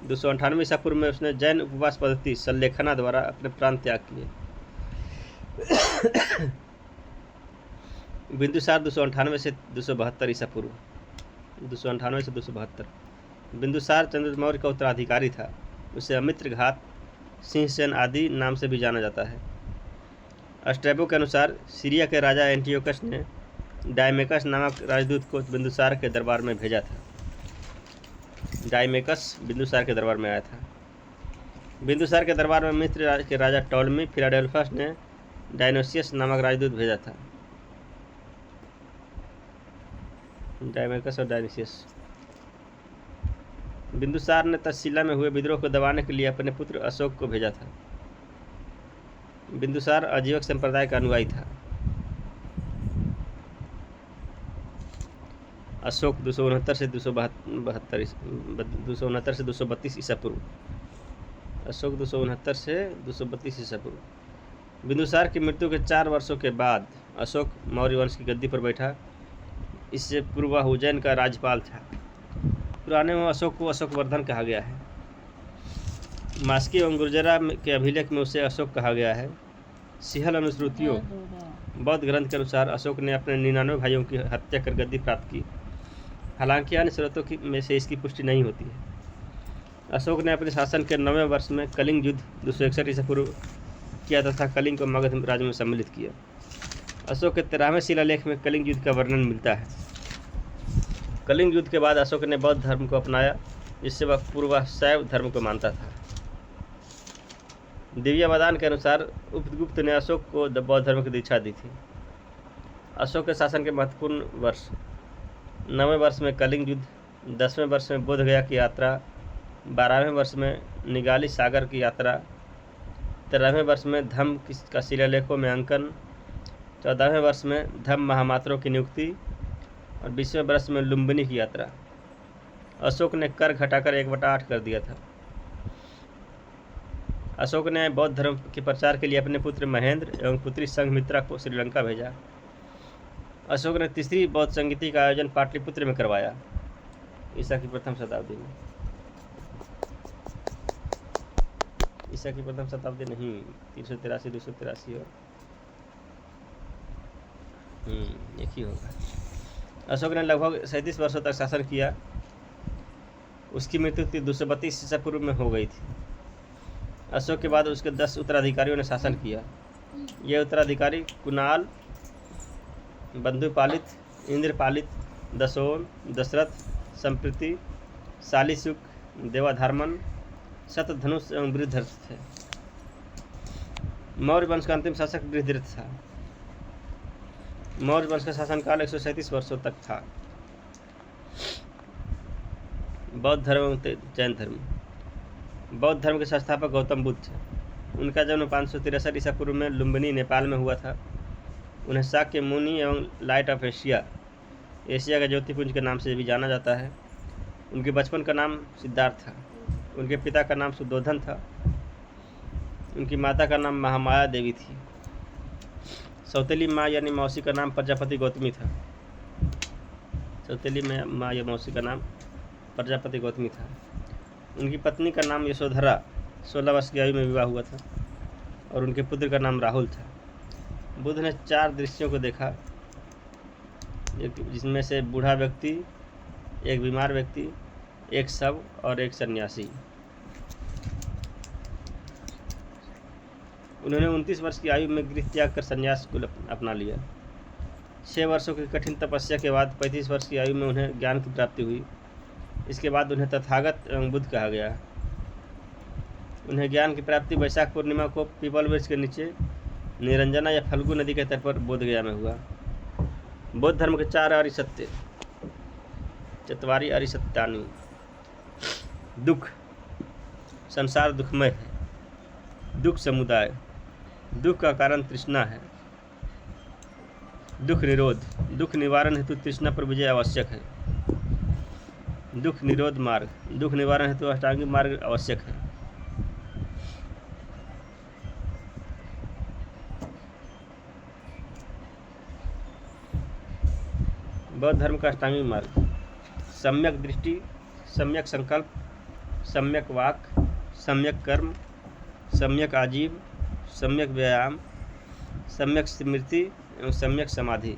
298 ईसा पूर्व में उसने जैन उपवास पद्धति सल्लेखना द्वारा अपने प्राण त्याग किए। बिंदुसार 298 से 272 ईसा पूर्व 298 से 272। बिंदुसार चंद्रगुप्त मौर्य का उत्तराधिकारी था। उसे अमित्र घात, सिंहसेन आदि नाम से भी जाना जाता है। स्ट्रैबो के अनुसार सीरिया के राजा एंटियोकस ने डायमेकस नामक राजदूत को बिंदुसार के दरबार में भेजा था। डायमेकस बिंदुसार के दरबार में आया था। बिंदुसार के दरबार में मिस्र के राजा टॉलमी फिलाडेल्फस ने डायनोसियस नामक राजदूत भेजा था। डायमेकस और डायनोसियस। बिंदुसार ने तक्षशिला में हुए विद्रोह को दबाने के लिए अपने पुत्र अशोक को भेजा था। बिंदुसार अजीवक संप्रदाय का अनुयायी था। अशोक 269 से 232 ईसा पूर्व। अशोक 269 से 232 ईसा पूर्व। बिंदुसार की मृत्यु के 4 वर्षों के बाद अशोक मौर्य वंश की गद्दी पर बैठा। इससे पूर्व वह उज्जैन का राज्यपाल था। पुराने में अशोक को अशोकवर्धन कहा गया है। मास्की एवं गुर्जरा के अभिलेख में उसे अशोक कहा गया है। सिहल अनुश्रुतियों बौद्ध ग्रंथ के अनुसार अशोक ने अपने 99 भाइयों की हत्या कर गद्दी प्राप्त की। हालांकि अन्य स्रोतों में से इसकी पुष्टि नहीं होती है। अशोक ने अपने शासन के 9वें वर्ष में कलिंग युद्ध 261 ईसा पूर्व किया तथा कलिंग को मगध राज्य में सम्मिलित किया। अशोक के 13वें शिलालेख में कलिंग युद्ध का वर्णन मिलता है। कलिंग युद्ध के बाद अशोक ने बौद्ध धर्म को अपनाया, जिससे वह पूर्व शैव धर्म को मानता था। दिव्यावदान के अनुसार उपगुप्त ने अशोक को बौद्ध धर्म की दीक्षा दी थी। अशोक के शासन के महत्वपूर्ण वर्ष 9वें वर्ष में कलिंग युद्ध, 10वें वर्ष में बोधगया की यात्रा, 12वें वर्ष में निगाली सागर की यात्रा, 13वें वर्ष में धम्म का शिलालेखों में अंकन, 14वें वर्ष में धम्म महामात्रों की नियुक्ति और 20वें वर्ष में लुम्बिनी की यात्रा। अशोक ने कर घटाकर 1/8 कर दिया था। अशोक ने बौद्ध धर्म के प्रचार के लिए अपने पुत्र महेंद्र एवं पुत्री संघमित्रा को श्रीलंका भेजा। अशोक ने तीसरी बौद्ध संगीति का आयोजन पाटलिपुत्र में करवाया ईसा की प्रथम शताब्दी में। ईसा की प्रथम शताब्दी नहीं, 383 283 और एक ही होगा। अशोक ने लगभग 37 वर्षों तक शासन किया। उसकी मृत्यु 232 ईसा पूर्व में हो गई थी। अशोक के बाद उसके 10 उत्तराधिकारियों ने शासन किया। ये उत्तराधिकारी कुणाल, बंधुपालित, इंद्रपालित, दशोन, दशरथ, संप्रति, शालिशुक, देवाधर्मन, शतधनुष एवं वृद्धर्ष थे। मौर्य वंश का अंतिम शासक वृद्धर्ष था। मौर्य वंश का शासनकाल 137 वर्षों तक था। बौद्ध धर्म एवं जैन धर्म। बौद्ध धर्म के संस्थापक गौतम बुद्ध थे। उनका जन्म 563 ईसा पूर्व में लुम्बिनी, नेपाल में हुआ था। उन्हें शाक्य मुनि एवं लाइट ऑफ एशिया, एशिया का ज्योतिपुंज के नाम से भी जाना जाता है। उनके बचपन का नाम सिद्धार्थ था। उनके पिता का नाम सुद्धोधन था। उनकी माता का नाम महामाया देवी थी। सौतेली माँ यानी मौसी का नाम प्रजापति गौतमी था। सौतेली माँ या मौसी का नाम प्रजापति गौतमी था। उनकी पत्नी का नाम यशोधरा 16 वर्ष की आयु में विवाह हुआ था और उनके पुत्र का नाम राहुल था। बुद्ध ने 4 दृश्यों को देखा, जिसमें से बूढ़ा व्यक्ति, एक बीमार व्यक्ति, एक शव और एक सन्यासी। उन्होंने 29 वर्ष की आयु में गृह त्याग कर संन्यास को अपना लिया। 6 वर्षों की कठिन तपस्या के बाद 35 वर्ष की आयु में उन्हें ज्ञान की प्राप्ति हुई। इसके बाद उन्हें तथागत एवं बुद्ध कहा गया। उन्हें ज्ञान की प्राप्ति वैशाख पूर्णिमा को पीपल वृक्ष के नीचे निरंजना या फल्गु नदी के तट पर बोधगया में हुआ। बौद्ध धर्म के 4 आर्य सत्य। चत्वारि आर्य सत्यानि। दुख, संसार दुखमय है। दुख समुदाय, दुख का कारण तृष्णा है। दुख निरोध, दुख निवारण हेतु तृष्णा पर विजय आवश्यक है। दुख निरोध मार्ग, दुख निवारण हेतु अष्टांगिक मार्ग आवश्यक है। बौद्ध धर्म का अष्टांगिक मार्ग: सम्यक दृष्टि, सम्यक संकल्प, सम्यक वाक, सम्यक कर्म, सम्यक आजीव, सम्यक व्यायाम, सम्यक स्मृति एवं सम्यक समाधि।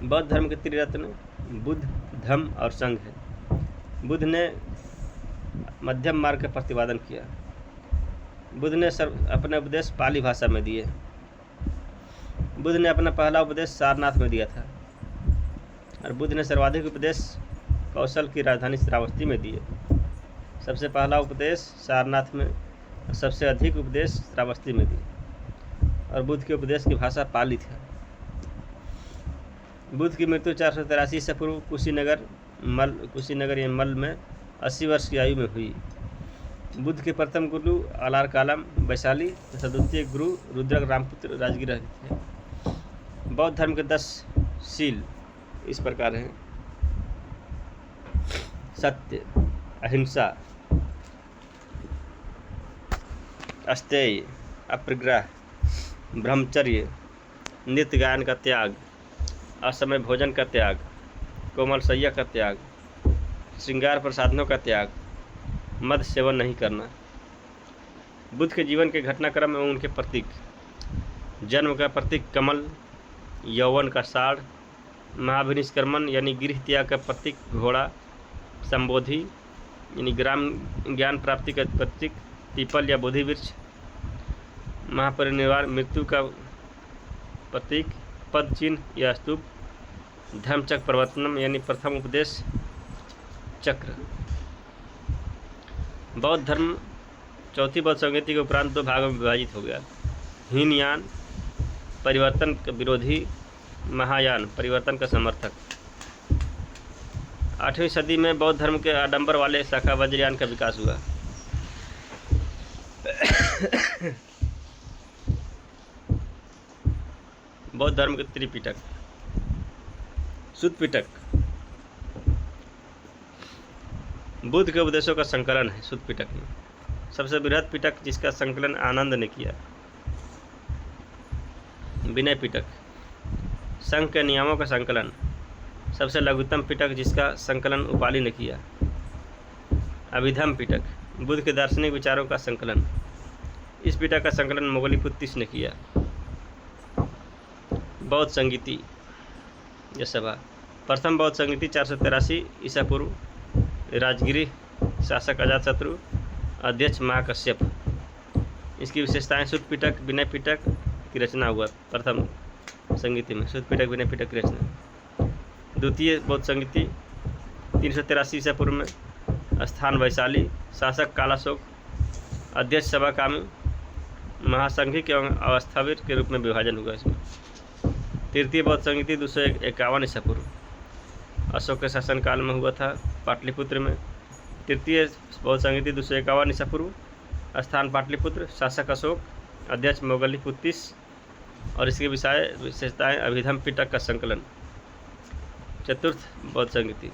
बौद्ध धर्म के त्रिरत्न बुद्ध, धम्म और संघ है। बुद्ध ने मध्यम मार्ग का प्रतिपादन किया। बुद्ध ने अपने उपदेश पाली भाषा में दिए। बुद्ध ने अपना पहला उपदेश सारनाथ में दिया था और बुद्ध ने सर्वाधिक उपदेश कौशल की राजधानी श्रावस्ती में दिए। सबसे पहला उपदेश सारनाथ में और सबसे अधिक उपदेश श्रावस्ती में दिए और बुद्ध के उपदेश की भाषा पाली था। बुद्ध की मृत्यु 483 ईसा पूर्व कुशीनगर या मल में 80 वर्ष की आयु में हुई। बुद्ध के प्रथम गुरु अलारकालम वैशाली तथा द्वितीय गुरु रुद्रक रामपुत्र राजगिर थे। बौद्ध धर्म के 10 शील इस प्रकार हैं: सत्य, अहिंसा, अस्तेय, अप्रग्रह, ब्रह्मचर्य, नित्य गायन का त्याग, असमय भोजन का त्याग, कोमल शैया का त्याग, श्रृंगार प्रसाधनों का त्याग, मद सेवन नहीं करना। बुद्ध के जीवन के घटनाक्रम एवं उनके प्रतीक: जन्म का प्रतीक कमल, यौवन का साढ़, महाभिनिष्क्रमण यानी गृह त्याग का प्रतीक घोड़ा, संबोधि यानी ज्ञान प्राप्ति का प्रतीक पीपल या बोधि वृक्ष, महापरिनिर्वाण मृत्यु का प्रतीक पद चिन्ह या स्तूप, धर्मचक्र प्रवर्तनम यानी प्रथम उपदेश चक्र। बौद्ध धर्म चौथी बौद्ध संगति के उपरांत 2 भागों में विभाजित हो गया: हीनयान परिवर्तन का विरोधी, महायान परिवर्तन का समर्थक। 8वीं सदी में बौद्ध धर्म के आडंबर वाले शाखा वज्रयान का विकास हुआ। बौद्ध धर्म के त्रिपिटक। शुद्ध पिटक बुद्ध के उपदेशों का संकलन है। शुद्ध पिटक में सबसे बृहद पिटक जिसका संकलन आनंद ने किया। विनय पिटक संघ के नियमों का संकलन। सबसे लघुतम पिटक जिसका संकलन उपाली ने किया। अभिधम पिटक बुद्ध के दार्शनिक विचारों का संकलन। इस पिटक का संकलन मोगलीपुत्तिस ने किया। बौद्ध संगीति यह सभा प्रथम बौद्ध संगीति 483 ईसा पूर्व। राजगिरी शासक अजातशत्रु, अध्यक्ष महाकश्यप। इसकी विशेषताएं शुद्ध पिटक विनय पिटक की रचना हुआ। प्रथम संगीति में शुद्ध पिटक विनय पिटक की रचना। द्वितीय बौद्ध संगीति 383 ईसा पूर्व में। स्थान वैशाली, शासक कालाशोक, अध्यक्ष सभाकामी, महासंघिक एवं अवस्थावीर के रूप में विभाजन हुआ इसमें। तृतीय बौद्ध संगीति 251 ईसा पूर्व अशोक के शासनकाल में हुआ था, पाटलिपुत्र में। तृतीय बौद्ध संगीति 251 ईसा पूर्व। स्थान पाटलिपुत्र, शासक अशोक, अध्यक्ष मोगलीपुत्तिस और इसके विशेषताएं अभिधम पिटक का संकलन। चतुर्थ बौद्ध संगीति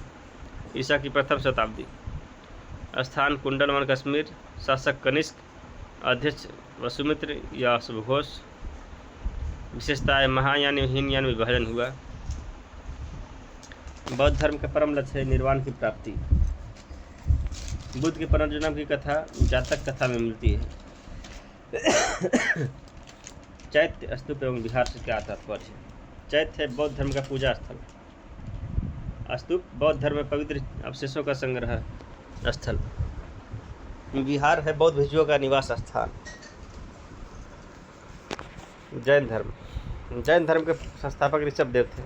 ईसा की प्रथम शताब्दी। स्थान कुंडलवन कश्मीर, शासक कनिष्क, अध्यक्ष वसुमित्र या शुभघोष। विशेषताएं महायान हीनयान विभाजन हुआ। बौद्ध धर्म का परम लक्ष्य है निर्वाण की प्राप्ति। बुद्ध के पुनर्जन्म की कथा जातक कथा में मिलती है। चैत्य स्तूप एवं विहार से क्या तात्पर्य है। चैत्य है बौद्ध धर्म का पूजा स्थल। स्तूप बौद्ध धर्म में पवित्र अवशेषों का संग्रह स्थल। विहार है बौद्ध भिक्षुओं का निवास स्थान। जैन धर्म के संस्थापक ऋषभदेव थे।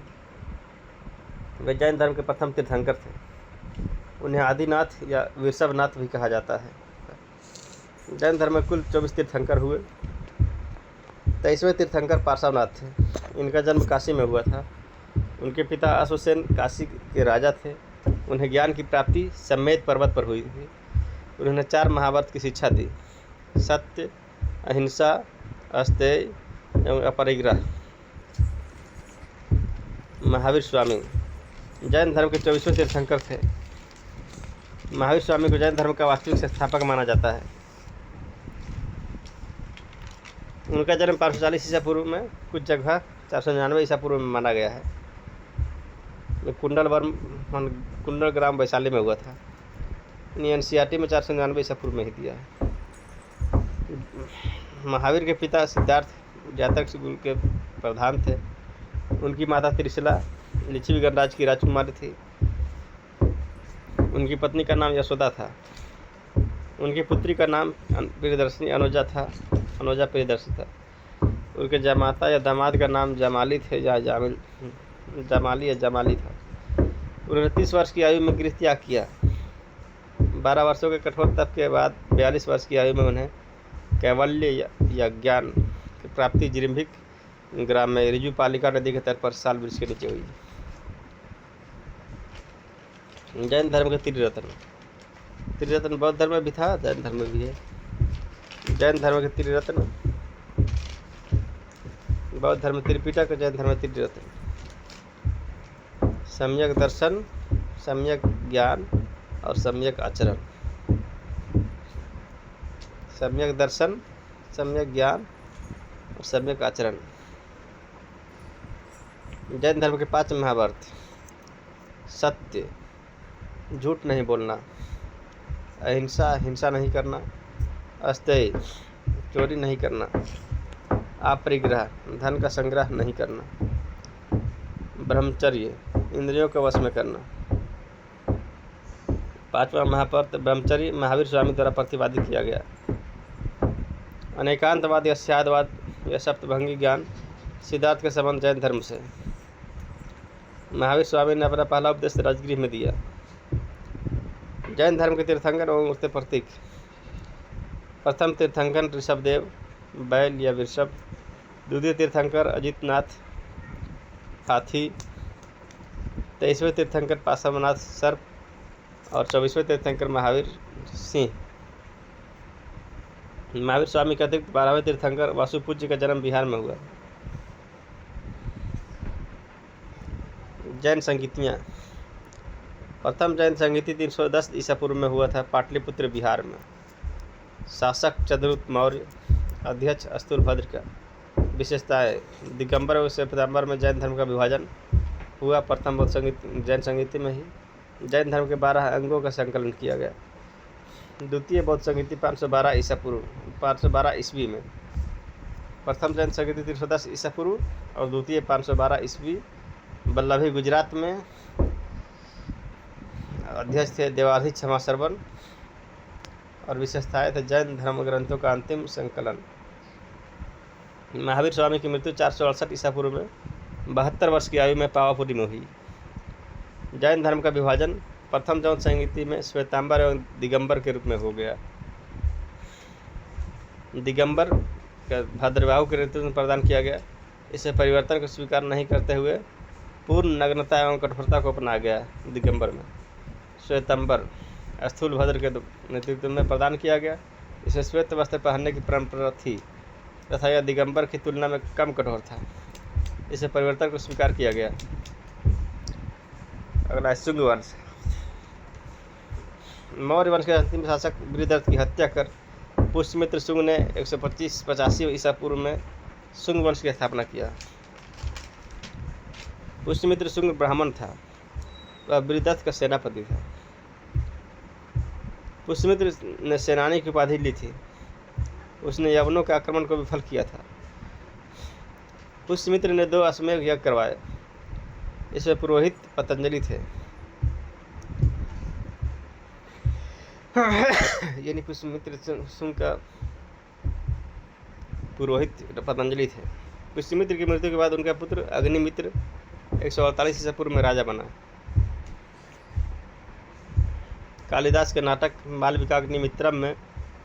वे जैन धर्म के प्रथम तीर्थंकर थे। उन्हें आदिनाथ या वृषभनाथ भी कहा जाता है। जैन धर्म में कुल 24 तीर्थंकर हुए। 23वें तीर्थंकर पार्श्वनाथ थे। इनका जन्म काशी में हुआ था। उनके पिता अश्वसेन काशी के राजा थे। उन्हें ज्ञान की प्राप्ति सम्मेद पर्वत पर हुई थी। उन्होंने 4 महाभारत की शिक्षा दी। सत्य, अहिंसा, अस्तेय एवं अपरिग्रह। महावीर स्वामी जैन धर्म के 24वें तीर्थंकर थे। महावीर स्वामी को जैन धर्म का वास्तविक संस्थापक माना जाता है। उनका जन्म 540 ईसा पूर्व में, कुछ जगह 499 ईसा पूर्व में माना गया है। कुंडल ग्राम वैशाली में हुआ था। NCERT में 499 ईसा पूर्व में ही दिया है। महावीर के पिता सिद्धार्थ जातक गुरु के प्रधान थे। उनकी माता त्रिशिला लिच्छवी गणराज की राजकुमारी थी। उनकी पत्नी का नाम यशोदा था। उनकी पुत्री का नाम प्रियदर्शनी अनुजा प्रियदर्शी था। उनके जमाता या दामाद का नाम जमाली थे या जमाली था। उन्होंने 30 वर्ष की आयु में गृह त्याग किया। 12 वर्षों के कठोर तप के बाद 42 वर्ष की आयु में उन्हें कैवल्य या ज्ञान की प्राप्ति जिरिम्भिक ग्राम में रिजु पालिका नदी के तट पर साल वृक्ष के नीचे हुई। जैन धर्म के त्रिरत्न बौद्ध धर्म में भी था, जैन धर्म में भी है। जैन धर्म के त्रिरत्न बौद्ध धर्म त्रिपिटक, जैन धर्म त्रिरत्न। सम्यक दर्शन, सम्यक ज्ञान और सम्यक आचरण। सम्यक दर्शन, सम्यक ज्ञान और सम्यक आचरण। जैन धर्म के 5 महाव्रत। सत्य, झूठ नहीं बोलना। अहिंसा, हिंसा नहीं करना। अस्तेय, चोरी नहीं करना। अपरिग्रह, धन का संग्रह नहीं करना। ब्रह्मचर्य, इंद्रियों को वश में करना। 5वां महाव्रत ब्रह्मचर्य महावीर स्वामी द्वारा प्रतिपादित किया गया। अनेकांतवाद या स्यादवाद या सप्तभंगी ज्ञान सिद्धार्थ के संबंध जैन धर्म से। महावीर स्वामी ने अपना पहला उपदेश राजगृह में दिया। जैन धर्म के तीर्थंकर एवं उसके प्रतीक। प्रथम तीर्थंकर ऋषभदेव, बैल या वृषभ। द्वितीय तीर्थंकर अजितनाथ, हाथी। 23वें तीर्थंकर पार्श्वनाथ, सर्प। और 24वें तीर्थंकर महावीर, सिंह। महावीर स्वामी के अतिरिक्त 12वें तीर्थंकर वासुपूज्य का जन्म बिहार में हुआ। जैन संगीतियाँ। प्रथम जैन संगीति 310 ईसा पूर्व में हुआ था पाटलिपुत्र बिहार में। शासक चंद्रगुप्त मौर्य, अध्यक्ष अस्तुलभद्र का। विशेषताएं: दिगंबर और श्वेतांबर में जैन धर्म का विभाजन हुआ। प्रथम बौद्ध संगीत जैन संगीति में ही जैन धर्म के 12 अंगों का संकलन किया गया। द्वितीय बौद्ध संगीति 512 ईस्वी में। प्रथम जैन संगीति 310 ईसा पूर्व और द्वितीय 512 ईस्वी। वल्लभी गुजरात में। अध्यक्ष थे देवाधीश क्षमा श्रवण। और विशेषताएं थे जैन धर्म ग्रंथों का अंतिम संकलन। महावीर स्वामी की मृत्यु 468 ईसा पूर्व में 72 वर्ष की आयु में पावापुरी में हुई। जैन धर्म का विभाजन प्रथम जैन संगीति में श्वेतांबर एवं दिगंबर के रूप में हो गया। दिगंबर का भद्रबाहु के नेतृत्व में प्रदान किया गया। इसे परिवर्तन को स्वीकार नहीं करते हुए पूर्ण नग्नता एवं कठोरता को अपनाया गया दिगंबर में। श्वेतांबर स्थूलभद्र के नेतृत्व में प्रदान किया गया। इसे श्वेत वस्त्र पहनने की परंपरा थी तथा यह दिगंबर की तुलना में कम कठोर था। इसे परिवर्तन को स्वीकार किया गया। अगला शुंग वंश। मौर्य वंश के अंतिम शासक बृहद्रथ की हत्या कर पुष्यमित्र शुंग ने 185 ईसा पूर्व में शुंग वंश की स्थापना किया। पुष्यमित्र शुंग ब्राह्मण था। वह बृहद्रथ का सेनापति था। पुष्यमित्र ने सेनानी की उपाधि ली थी। उसने यवनों के आक्रमण को विफल किया था। पुष्यमित्र ने 2 अश्वमेध यज्ञ करवाए। इसमें पुरोहित पतंजलि थे। यानी पुष्यमित्र शुंग का पुरोहित पतंजलि थे। पुष्यमित्र की मृत्यु के बाद उनका पुत्र अग्निमित्र 148 ईसा पूर्व में राजा बना। कालिदास के नाटक मालविकाग्निमित्रम में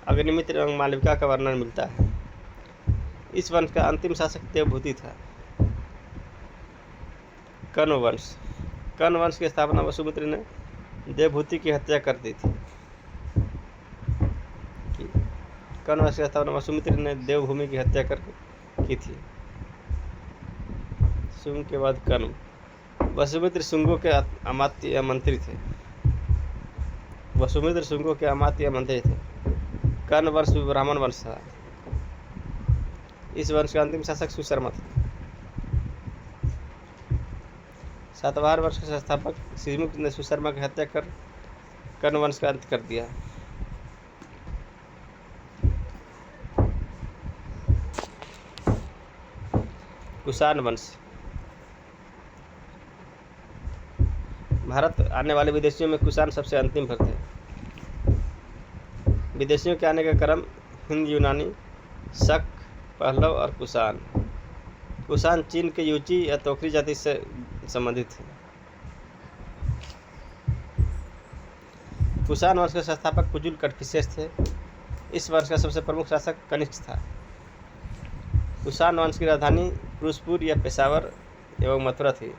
अग्निमित्र एवं मालविका का वर्णन मिलता है। इस वंश का अंतिम शासक देवभूति था। कण्व वंश। कण्व वंश की स्थापना वसुमित्र ने देवभूति की हत्या कर दी थी। कण्व वंश की स्थापना वसुमित्र ने देवभूमि की हत्या कर की थी। शुंग के बाद कण्व। वसुमित्र शुंगों के अमात्य या मंत्री थे। वसुमित्र शुंगों के अमात्य या मंत्री थे। कण्व वंश ब्राह्मण वंश था। इस वंश का अंतिम शासक सुशर्मा था। सातवाहन वंश के संस्थापक श्रीमुख ने सुशर्मा की हत्या कर कण्व वंश का अंत कर दिया। कुषाण वंश। भारत आने वाले विदेशियों में कुषाण सबसे अंतिम भक्त थे। विदेशियों के आने का क्रम हिंद यूनानी, शक, पहलव और कुषाण। कुषाण चीन के यूची या तोखरी जाति से संबंधित है। कुषाण वंश के संस्थापक कुजुल कटफिसेस थे। इस वंश का सबसे प्रमुख शासक कनिष्क था। कुषाण वंश की राजधानी फिरोजपुर या पेशावर एवं मथुरा थी।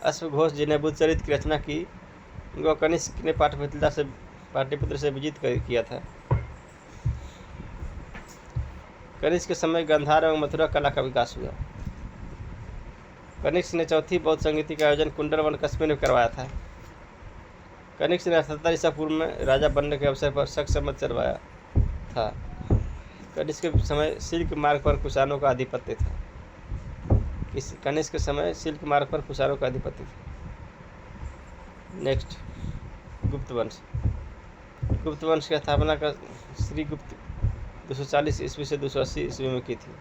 अश्वघोष जिन्हें बुद्धचरित्र की रचना की, उनको कनिष्क ने पाटलिपुत्र से विजित किया था। कनिष्क के समय गांधार एवं मथुरा कला का विकास हुआ। कनिष्क ने चौथी बौद्ध संगीति का आयोजन कुंडलवन कश्मीर में करवाया था। कनिष्क ने 78 ईसा पूर्व में राजा बनने के अवसर पर शक संवत चलवाया था। कनिष्क के समय सिल्क मार्ग पर कुषाणों का आधिपत्य था। कनिष्क के समय सिल्क मार्ग पर कुषाणों का आधिपत्य था। नेक्स्ट, गुप्त वंश। गुप्त वंश की स्थापना का श्रीगुप्त 240 ईस्वी से 280 ईस्वी में की थी।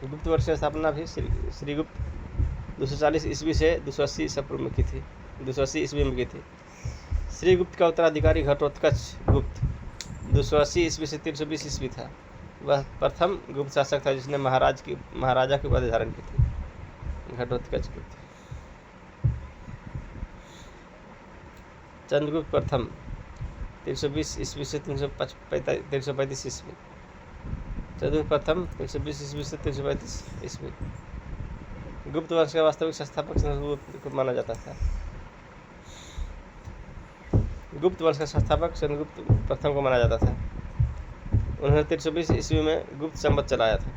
गुप्त वंश की स्थापना भी श्रीगुप्त 240 ईस्वी से 280 ईसा पूर्व में की थी। 280 ईस्वी में की थी। श्रीगुप्त का उत्तराधिकारी घटोत्कच गुप्त 280 ईस्वी से 320 ईस्वी था। वह प्रथम गुप्त शासक था जिसने महाराजा की उपाधि धारण की थी। घटोत्कच गुप्त। चंद्रगुप्त प्रथम 320 ईस्वी से 335 ईस्वी। चंद्रगुप्त प्रथम 320 ईस्वी से 335 ईस्वी। गुप्त वंश का वास्तविक संस्थापक चंद्रगुप्त को माना जाता था। गुप्त वंश का संस्थापक चंद्रगुप्त प्रथम को माना जाता था। उन्होंने 320 ईस्वी में गुप्त संवत चलाया था।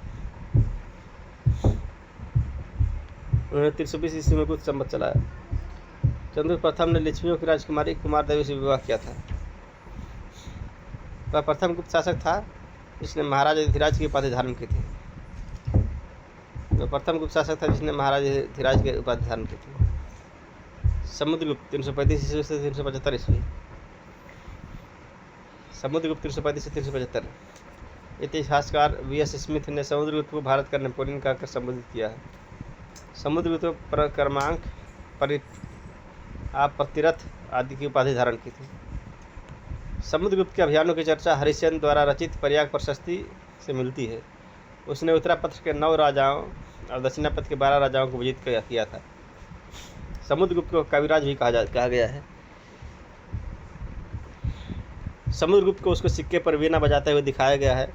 उन्होंने 320 ईस्वी में कुछ संवत चलाया। चंद्रगुप्त प्रथम ने लिच्छवियों की राजकुमारी कुमार देवी से विवाह किया था। वह प्रथम गुप्त शासक था जिसने महाराज अधिराज की उपाधि धारण की थी। वह प्रथम गुप्त शासक था जिसने महाराज अधिराज की उपाधि धारण की थी। समुद्रगुप्त 335 ईस्वी से 375 ईस्वी। समुद्रगुप्त 335 से 375। इतिहासकार V.S. स्मिथ ने समुद्रगुप्त को भारत का नेपोलियन कहकर संबोधित किया है। समुद्रगुप्त को परक्रमांक, प्रतिरथ आदि की उपाधि धारण की थी। समुद्रगुप्त के अभियानों की चर्चा हरिश्चंद्र द्वारा रचित पर्याग प्रशस्ति से मिलती है। उसने उत्तरापथ के 9 राजाओं और दक्षिणापथ के 12 राजाओं को विजित किया था। समुद्रगुप्त को कविराज भी कहा गया है। समुद्रगुप्त को उसके सिक्के पर वीणा बजाते हुए दिखाया गया है,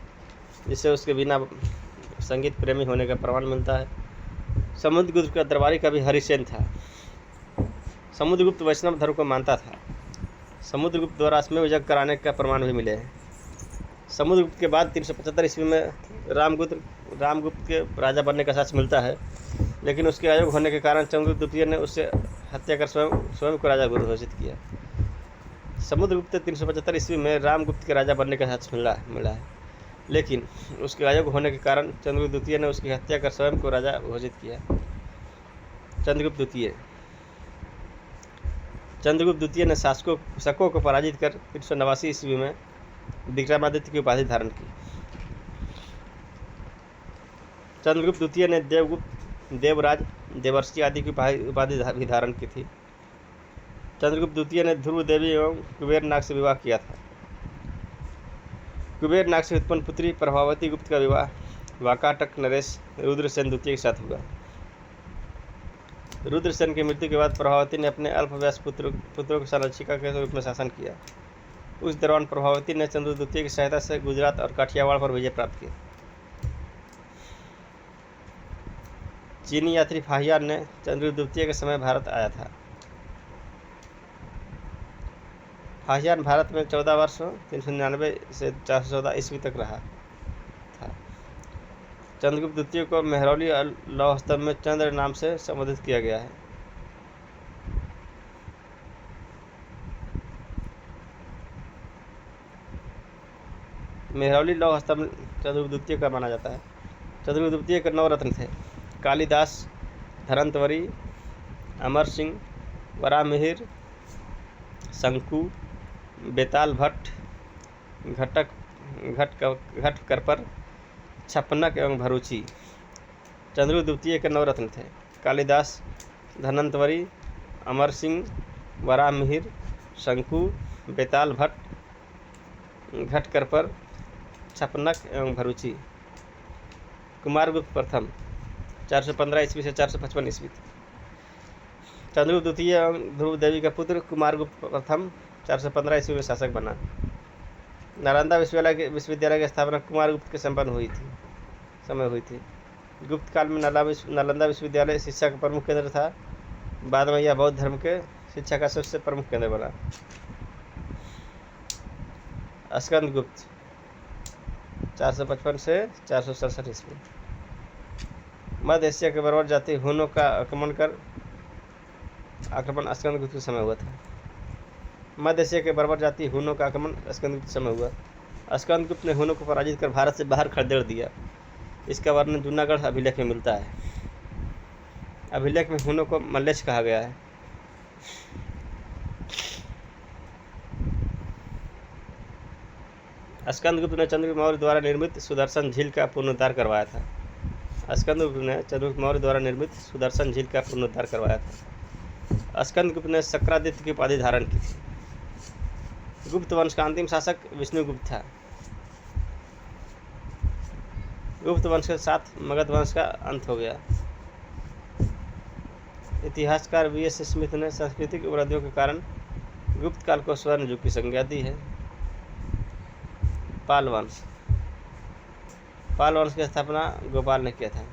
जिससे उसके वीणा संगीत प्रेमी होने का प्रमाण मिलता है। समुद्रगुप्त का दरबारी कवि हरिसेन था। समुद्रगुप्त वैष्णव धर्म को मानता था। समुद्रगुप्त द्वारा अश्वमेध यज्ञ कराने का प्रमाण भी मिले हैं। समुद्रगुप्त के बाद 375 ईस्वी में रामगुप्त के राजा बनने का साक्ष्य मिलता है, लेकिन उसके अयोग्य होने के कारण चंद्रगुप्त द्वितीय ने उससे हत्या कर स्वयं को राजा घोषित किया। समुद्रगुप्त 375 ईस्वी में रामगुप्त के राजा बनने का साक्ष्य मिला है, लेकिन उसके अयोग्य होने के कारण चंद्रगुप्त द्वितीय ने उसकी हत्या कर स्वयं को राजा घोषित किया। चंद्रगुप्त द्वितीय ने शकों को पराजित कर 389 ईस्वी में विक्रमादित्य की उपाधि धारण की। चंद्रगुप्त द्वितीय ने देवगुप्त, देवराज, देवर्षि आदि की उपाधि भी धारण की थी। चंद्रगुप्त द्वितीय ने ध्रुव देवी एवं कुबेरनाग से विवाह किया था। कुबेरनाग से उत्पन्न पुत्री प्रभावती गुप्त का विवाह वाकाटक नरेश रुद्रसेन द्वितीय के साथ हुआ। रुद्रसेन की मृत्यु के बाद प्रभावती ने अपने अल्पवयस्क पुत्रों की संरक्षिका के रूप में शासन किया। उस दौरान प्रभावती ने चंद्रगुप्त द्वितीय की सहायता से गुजरात और काठियावाड़ पर विजय प्राप्त की। चीनी यात्री फाहियान ने चंद्रगुप्त द्वितीय के समय भारत आया था। फाहियान भारत में 14 वर्ष 399 से 414 ईस्वी तक रहा था। चंद्रगुप्त द्वितीय को मेहरौली लौह स्तंभ में चंद्र नाम से संबोधित किया गया है। मेहरौली लौह स्तंभ चंद्रगुप्त द्वितीय का माना जाता है। चंद्रगुप्त द्वितीय के 9 रत्न थे: कालिदास, धरंतवरी, अमर सिंह, वरामिहिर, शंकु, बेताल भट्ट, घटकरपर, छपनक एवं भरूची। चंद्रगुप्त द्वितीय के 9 रत्न थे: कालिदास, धनंतवरी, अमर सिंह, वरामिहिर, शंकु, बेताल भट्ट, घटकरपर, छपनक एवं भरूची। कुमारगुप्त प्रथम 415 ईस्वी से 455 ईस्वी। चंद्रगुप्त द्वितीय एवं ध्रुव देवी का पुत्र कुमारगुप्त प्रथम 415 ईस्वी में शासक बना। नालंदा विश्वविद्यालय की स्थापना कुमारगुप्त के संपन्न हुई थी। गुप्त काल में नालंदा विश्वविद्यालय शिक्षा का प्रमुख केंद्र था। बाद में यह बौद्ध धर्म के शिक्षा का सबसे प्रमुख केंद्र बना। स्कंदगुप्त 455 से 467 ईस्वी। मध्य एशिया के बर्बर जाति हुनों का आक्रमण स्कंदगुप्त के समय हुआ था। मध्य एशिया के बर्बर जाति हुनों का आक्रमण स्कंदगुप्त समय हुआ। स्कंदगुप्त ने हुनों को पराजित कर भारत से बाहर खदेड़ दिया। इसका वर्णन जूनागढ़ अभिलेख में मिलता है। अभिलेख में हुनों को मल्लेश कहा गया है। स्कंदगुप्त ने चंद्रगुप्त मौर्य द्वारा निर्मित सुदर्शन झील का पुनरुद्धार करवाया था। स्कंदगुप्त ने शक्रादित्य की उपाधि धारण की थी। गुप्त वंश का अंतिम शासक विष्णुगुप्त था। गुप्त वंश के साथ मगध वंश का अंत हो गया। इतिहासकार V.S. स्मिथ ने सांस्कृतिक उपलब्धियों के कारण गुप्त काल को स्वर्ण युग की संज्ञा दी है। पाल वंश की स्थापना गोपाल ने किया था।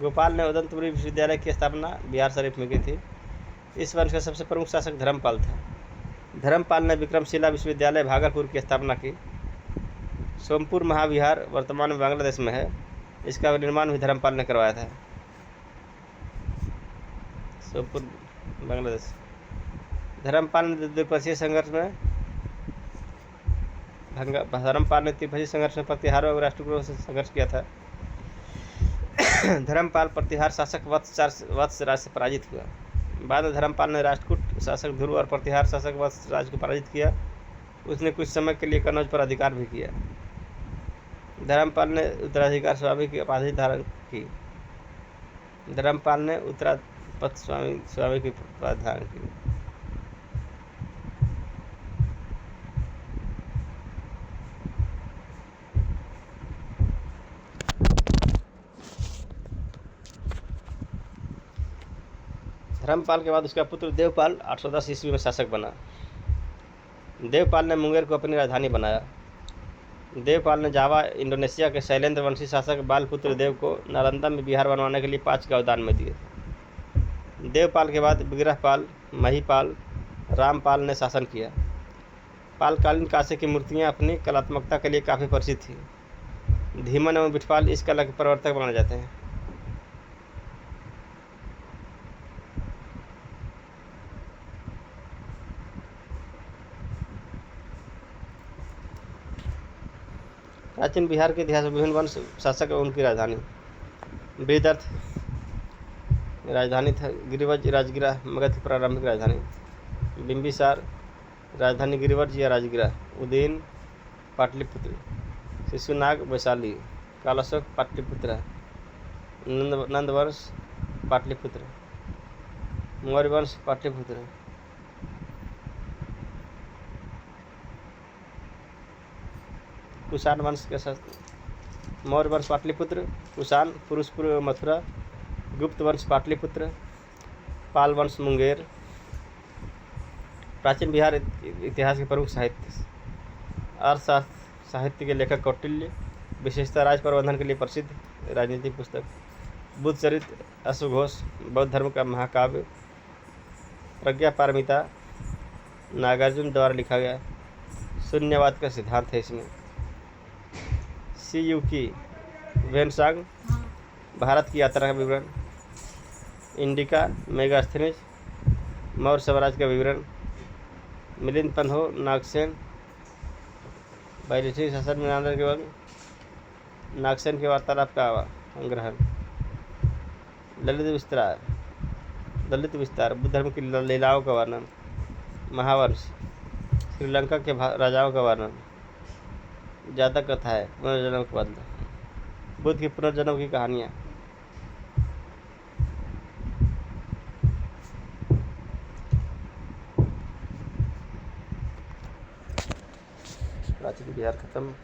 गोपाल ने उदंतपुरी विश्वविद्यालय की स्थापना बिहार शरीफ में की थी। इस वंश का सबसे प्रमुख शासक धर्मपाल था। धर्मपाल ने विक्रमशिला विश्वविद्यालय भागलपुर की स्थापना की। सोमपुर महाविहार वर्तमान में बांग्लादेश में है। इसका निर्माण भी धर्मपाल ने करवाया था। सोपुर बांग्लादेश। धर्मपाल ने द्विपक्षीय संघर्ष में प्रतिहार और राष्ट्रकूटों से संघर्ष किया था। धर्मपाल प्रतिहार शासक वत्स राज से पराजित हुआ। बाद में धर्मपाल ने राष्ट्रकूट शासक ध्रुव और प्रतिहार शासक वत्स राज को पराजित किया। उसने कुछ समय के लिए कन्नौज पर अधिकार भी किया। धर्मपाल ने उत्तराधिकार स्वामी की उपाधि धारण की। धर्मपाल ने उत्तरापथ स्वामी की उपाधि धारण की। धर्मपाल के बाद उसका पुत्र देवपाल 810 ईस्वी में शासक बना। देवपाल ने मुंगेर को अपनी राजधानी बनाया। देवपाल ने जावा इंडोनेशिया के शैलेंद्र वंशी शासक बालपुत्र देव को नालंदा में बिहार बनवाने के लिए 5 गाँव दान में दिए थे। देवपाल के बाद विग्रहपाल, महीपाल, रामपाल ने शासन किया। पालकालीन कांसे की मूर्तियाँ अपनी कलात्मकता के लिए काफ़ी प्रसिद्ध थी। धीमन एवं बिठपाल इस कला के प्रवर्तक माने जाते हैं। प्राचीन बिहार के इतिहास में विभिन्न वंश शासक और उनकी राजधानी। बृहदर्थ राजधानी था। गिरिवज राजगिरा मगध की प्रारंभिक राजधानी। बिंबिसार राजधानी गिरिवज या राजगिरा। उदयन पाटलिपुत्र। शिशुनाग वैशाली। कालाशोक पाटलिपुत्र। नंदवंश पाटलिपुत्र। मौर्य वंश पाटलिपुत्र। कुषाण वंश के साथ मौर्य वंश पाटलिपुत्र। कुषाण पुरुषपुर एवं मथुरा। गुप्त वंश पाटलिपुत्र। पाल वंश मुंगेर। प्राचीन बिहार इतिहास के प्रमुख साहित्य। अर्थशास्त्र साहित्य के लेखक कौटिल्य। विशेषता राज प्रबंधन के लिए प्रसिद्ध राजनीतिक पुस्तक। बुद्ध चरित्र, अश्वघोष बौद्ध धर्म का महाकाव्य। प्रज्ञा पारमिता नागार्जुन द्वारा लिखा गया। शून्यवाद का सिद्धांत है इसमें। CU की वेनसांग भारत की यात्रा का विवरण। इंडिका मेगास्थनीज मौर्य साम्राज्य का विवरण। मिलिंद पन्हो नागसेन बैरिठी शासन में आने के बाद नागसेन के वार्तालाप का ग्रहण। दलित विस्तार बुद्ध धर्म की लीलाओं का वर्णन। महावंश श्रीलंका के राजाओं का वर्णन। ज़्यादा कथा है पुनर्जन्म के बाद बुद्ध की पुनर्जन्म की कहानियाँ। प्राचीन बिहार खत्म।